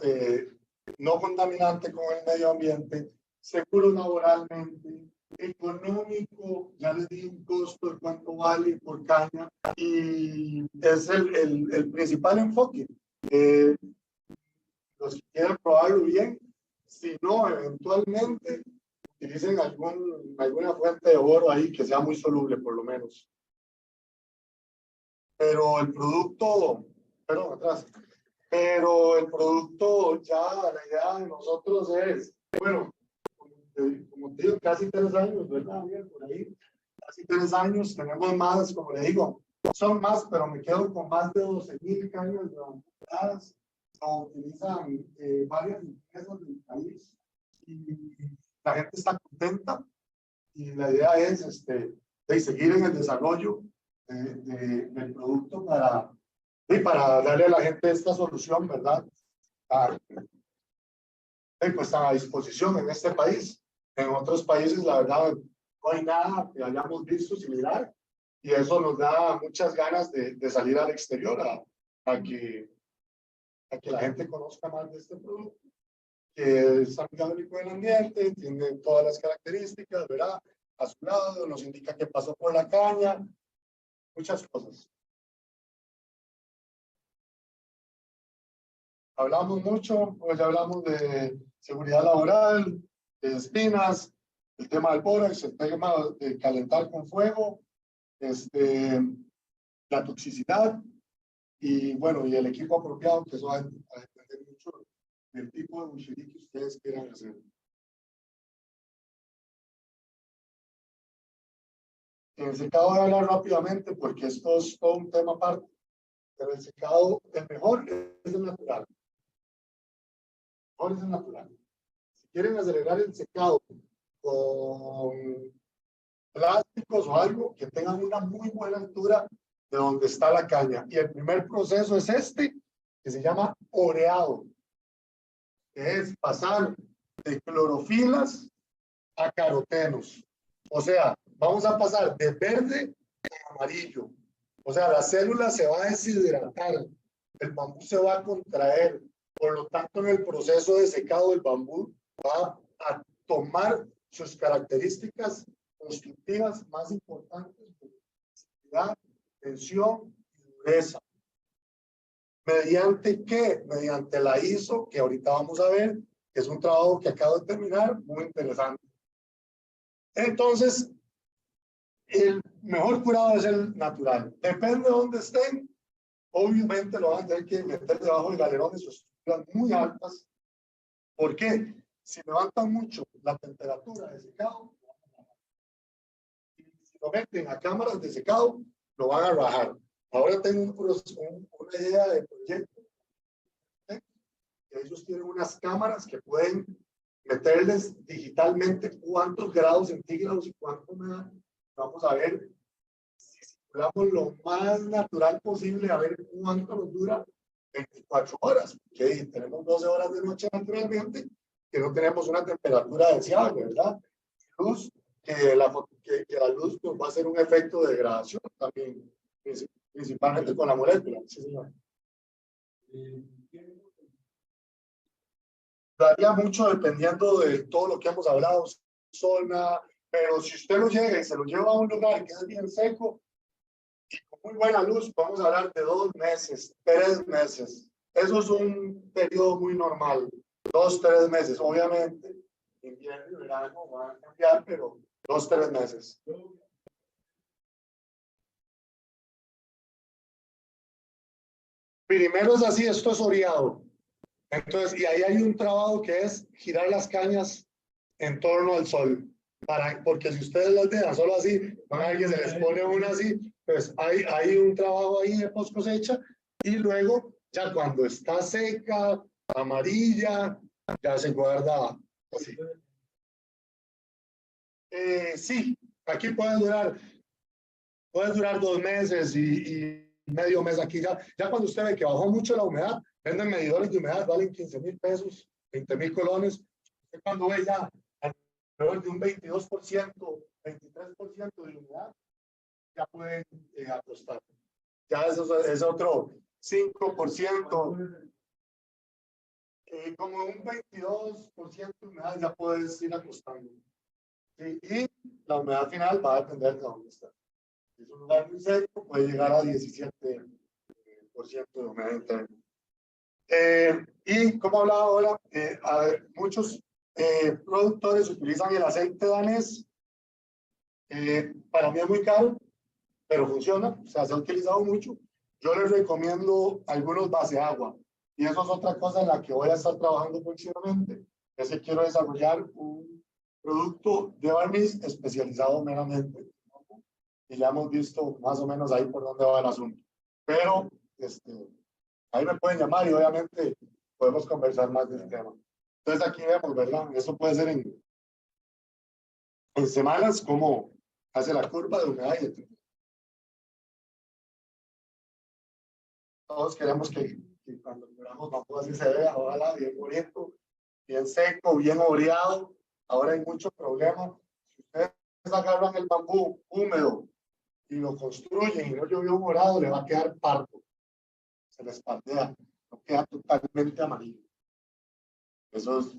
no contaminante con el medio ambiente, seguro laboralmente, económico, ya les di un costo de cuánto vale por caña, y es el principal enfoque. Los que quieran probarlo bien, si no, eventualmente utilicen alguna fuente de oro ahí que sea muy soluble, por lo menos. Pero el producto, perdón, atrás. Pero el producto, ya la idea de nosotros es, bueno, como te digo, casi 3 años, ¿verdad? Por ahí, casi 3 años, tenemos más, como le digo, son más, pero me quedo con más de 12,000 cañas levantadas. Lo utilizan varias empresas del país y la gente está contenta, y la idea es de seguir en el desarrollo del producto para darle a la gente esta solución, ¿verdad? Pues a disposición en este país. En otros países, la verdad, no hay nada que hayamos visto similar, y eso nos da muchas ganas de salir al exterior a que la gente conozca más de este producto, que es amigable con el ambiente, tiene todas las características, ¿verdad? A su lado, nos indica que pasó por la caña, muchas cosas. Hablamos mucho, pues ya hablamos de seguridad laboral, de espinas, el tema del bórax, el tema de calentar con fuego, la toxicidad, y bueno, y el equipo apropiado, que eso va a depender mucho del tipo de boucherie que ustedes quieran hacer. En el secado voy a hablar rápidamente porque esto es todo un tema aparte, pero el secado, el mejor es el natural. Es el natural. Si quieren acelerar el secado con plásticos o algo, que tengan una muy buena altura de donde está la caña. Y el primer proceso es que se llama oreado, que es pasar de clorofilas a carotenos. O sea, vamos a pasar de verde a amarillo. O sea, la célula se va a deshidratar, el bambú se va a contraer. Por lo tanto, en el proceso de secado, del bambú va a tomar sus características constructivas más importantes: flexibilidad, tensión y dureza. ¿Mediante qué? Mediante la ISO, que ahorita vamos a ver, que es un trabajo que acabo de terminar, muy interesante. Entonces, el mejor curado es el natural. Depende de dónde estén. Obviamente lo van a tener que meter debajo de galerones o estructuras muy altas. ¿Por qué? Si levantan mucho la temperatura de secado, y si lo meten a cámaras de secado, lo van a rajar. Ahora tengo una idea de proyecto. Ellos tienen unas cámaras que pueden meterles digitalmente cuántos grados centígrados y cuánto humedad. Vamos a ver si calculamos lo más natural posible a ver cuánto nos dura 24 horas, que tenemos 12 horas de noche naturalmente, que no tenemos una temperatura deseable, ¿verdad? Luz, que la luz nos va a hacer un efecto de degradación también, principalmente con la molécula. Sí, señor. Daría mucho dependiendo de todo lo que hemos hablado, zona, pero si usted lo llega y se lo lleva a un lugar que es bien seco, muy buena luz, vamos a hablar de 2 meses, 3 meses. Eso es un periodo muy normal, 2, 3 meses. Obviamente, invierno y verano van a cambiar, pero 2, 3 meses. Primero es así, esto es oreado. Entonces, y ahí hay un trabajo que es girar las cañas en torno al sol. Porque si ustedes las dejan solo así, van a ver que se les pone una así, pues hay un trabajo ahí de post cosecha y luego ya cuando está seca, amarilla, ya se guarda así. Sí, aquí puede durar 2 meses y medio mes aquí ya cuando usted ve que bajó mucho la humedad, venden medidores de humedad, valen 15,000 pesos, 20,000 colones. Usted cuando ve ya alrededor de un 22%, 23% de humedad, ya pueden apostar. Ya eso es otro 5%, como un 22% de humedad ya puedes ir acostando. ¿Sí? Y la humedad final va a depender de dónde está. Si es un lugar muy seco, puede llegar a 17% de humedad interna. Y como hablaba ahora, muchos productores utilizan el aceite danés. Para mí es muy caro, pero funciona, o sea, se ha utilizado mucho. Yo les recomiendo algunos base agua, y eso es otra cosa en la que voy a estar trabajando próximamente. Es que quiero desarrollar un producto de barniz especializado meramente, y ya hemos visto más o menos ahí por dónde va el asunto. Pero ahí me pueden llamar y obviamente podemos conversar más del tema. Entonces aquí vemos, ¿verdad? Eso puede ser en semanas, cómo hace la curva de humedad y de todos queremos que cuando logramos bambú así se vea, ojalá bien bonito, bien seco, bien oreado. Ahora hay mucho problema. Si ustedes agarran el bambú húmedo y lo construyen y no llovió morado, le va a quedar pardo. Se les pardea, no queda totalmente amarillo. Eso es,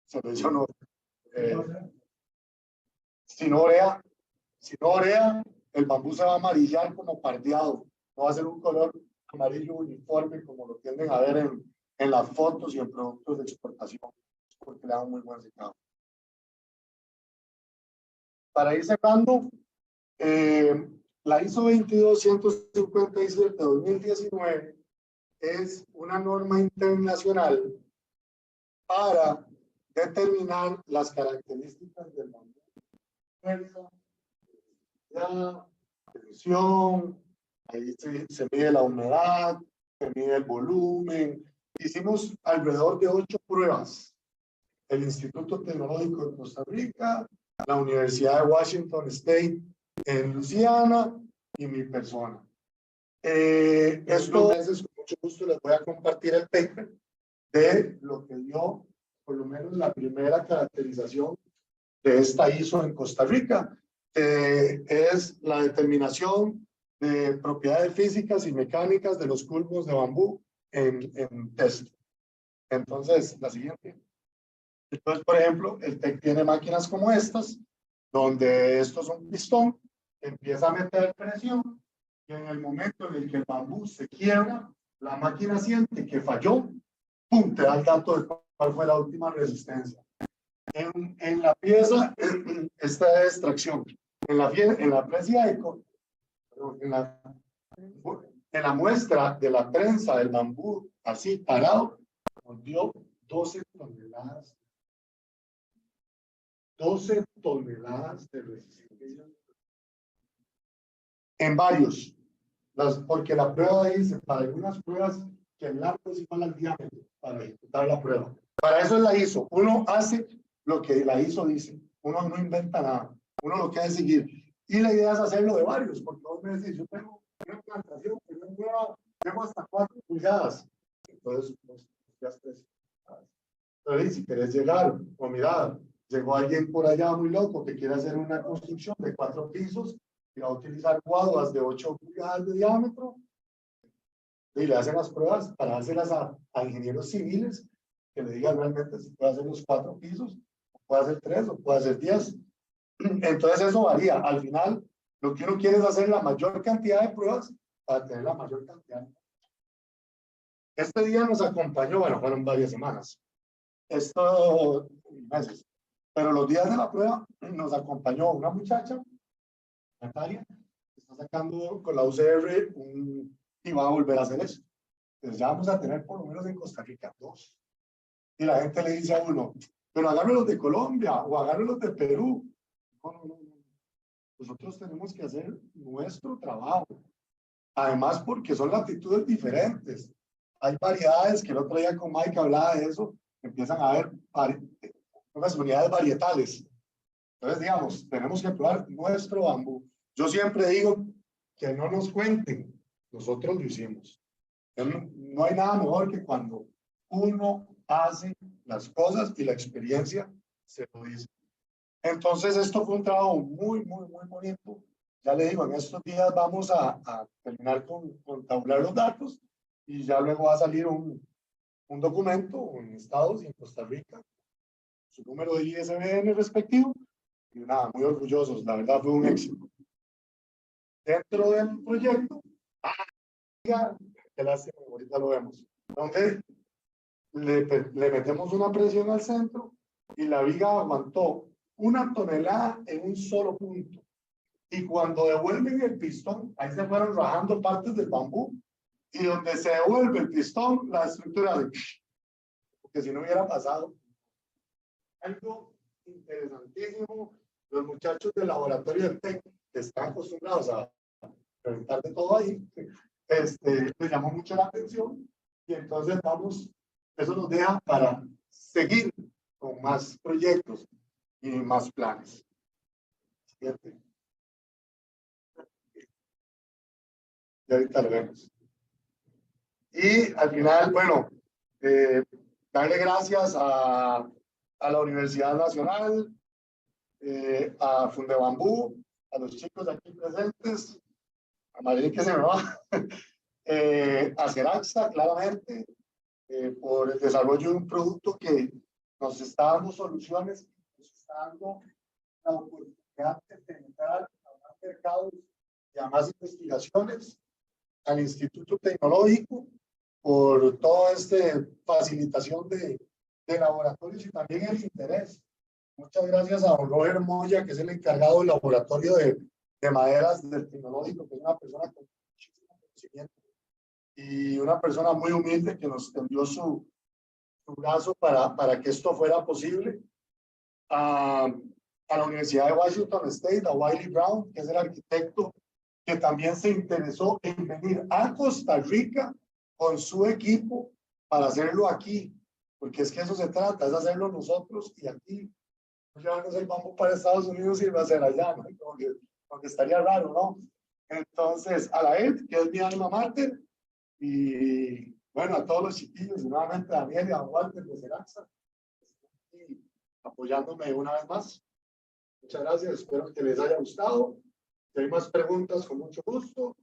se mencionó. Si no orea, el bambú se va a amarillar como pardeado. No va a ser un color amarillo uniforme como lo tienden a ver en las fotos y en productos de exportación, porque le dan muy buen secado. Para ir cerrando, la ISO 22157-2019 es una norma internacional para determinar las características del bambú. La tensión, ahí se mide la humedad, se mide el volumen. Hicimos alrededor de 8 pruebas. El Instituto Tecnológico de Costa Rica, la Universidad de Washington State en Luisiana y mi persona. Estos meses, con mucho gusto, les voy a compartir el paper de lo que dio, por lo menos, la primera caracterización de esta ISO en Costa Rica, es la determinación de propiedades físicas y mecánicas de los culmos de bambú en test. Entonces, la siguiente. Entonces, por ejemplo, el TEC tiene máquinas como estas, donde esto es un pistón, empieza a meter presión, y en el momento en el que el bambú se quiebra, la máquina siente que falló, ¡pum!, te da el dato de cuál fue la última resistencia. En la pieza, esta de extracción, en la pieza en la muestra de la prensa del bambú, así parado, nos dio 12 toneladas. 12 toneladas de resistencia. En varios. Porque la prueba dice, para algunas pruebas, que el largo es igual al diámetro para ejecutar la prueba. Para eso es la ISO. Uno hace lo que la ISO dice. Uno no inventa nada. Uno lo que hace es seguir. Y la idea es hacerlo de varios, porque vos me decís, yo tengo una plantación que no es nueva, tengo hasta 4 pulgadas. Entonces, pues, ya es 3 pulgadas. Entonces, si querés llegar, o mira, llegó alguien por allá muy loco que quiere hacer una construcción de 4 pisos y va a utilizar guaduas de 8 pulgadas de diámetro, y le hacen las pruebas para dárselas a ingenieros civiles que le digan realmente si puede hacer los 4 pisos, o puede hacer 3, o puede hacer 10. Entonces eso varía. Al final, lo que uno quiere es hacer la mayor cantidad de pruebas para tener la mayor cantidad. Este día nos acompañó, bueno, fueron varias semanas, meses, pero los días de la prueba nos acompañó una muchacha, Natalia, que está sacando con la UCR y va a volver a hacer eso. Entonces ya vamos a tener por lo menos en Costa Rica 2. Y la gente le dice a uno, pero agarren los de Colombia o agarren los de Perú. No. Nosotros tenemos que hacer nuestro trabajo. Además, porque son latitudes diferentes. Hay variedades que el otro día con Mike hablaba de eso, empiezan a haber unas unidades varietales. Entonces, digamos, tenemos que probar nuestro bambú. Yo siempre digo que no nos cuenten, nosotros lo hicimos. No hay nada mejor que cuando uno hace las cosas y la experiencia se lo dice. Entonces, esto fue un trabajo muy bonito. Ya le digo, en estos días vamos a terminar con tabular los datos y ya luego va a salir un documento en Estados y en Costa Rica, su número de ISBN respectivo, y nada, muy orgullosos, la verdad fue un éxito. Dentro del proyecto, que lástima, ahorita lo vemos, donde le metemos una presión al centro y la viga aguantó 1 tonelada en un solo punto. Y cuando devuelven el pistón, ahí se fueron rajando partes del bambú, y donde se devuelve el pistón, la estructura de... Porque si no hubiera pasado. Algo interesantísimo, los muchachos del laboratorio del TEC, que están acostumbrados a reventar de todo ahí, les llamó mucho la atención, y entonces eso nos deja para seguir con más proyectos y más planes. Siguiente. Y ahorita lo vemos. Y al final, bueno, darle gracias a la Universidad Nacional, a Fundebambú, a los chicos aquí presentes, a María que se me va, a Seraxa, claramente, por el desarrollo de un producto que nos está dando soluciones, nos está dando la oportunidad de penetrar a más mercados y a más investigaciones, al Instituto Tecnológico, por toda esta facilitación de laboratorios y también el interés. Muchas gracias a don Roger Moya, que es el encargado del laboratorio de maderas del Tecnológico, que es una persona con muchísimo conocimiento y una persona muy humilde que nos tendió su brazo para que esto fuera posible. A la Universidad de Washington State, a Wiley Brown, que es el arquitecto que también se interesó en venir a Costa Rica con su equipo para hacerlo aquí, porque es que eso se trata, es hacerlo nosotros y aquí. No llevarnos el bambú para Estados Unidos y va a ser allá, ¿no? Porque estaría raro, ¿no? Entonces, a la ED, que es mi alma mater, y bueno, a todos los chiquillos, y nuevamente a Daniel y a Walter de Seraxa, y apoyándome una vez más. Muchas gracias, espero que les haya gustado. Si hay más preguntas, con mucho gusto.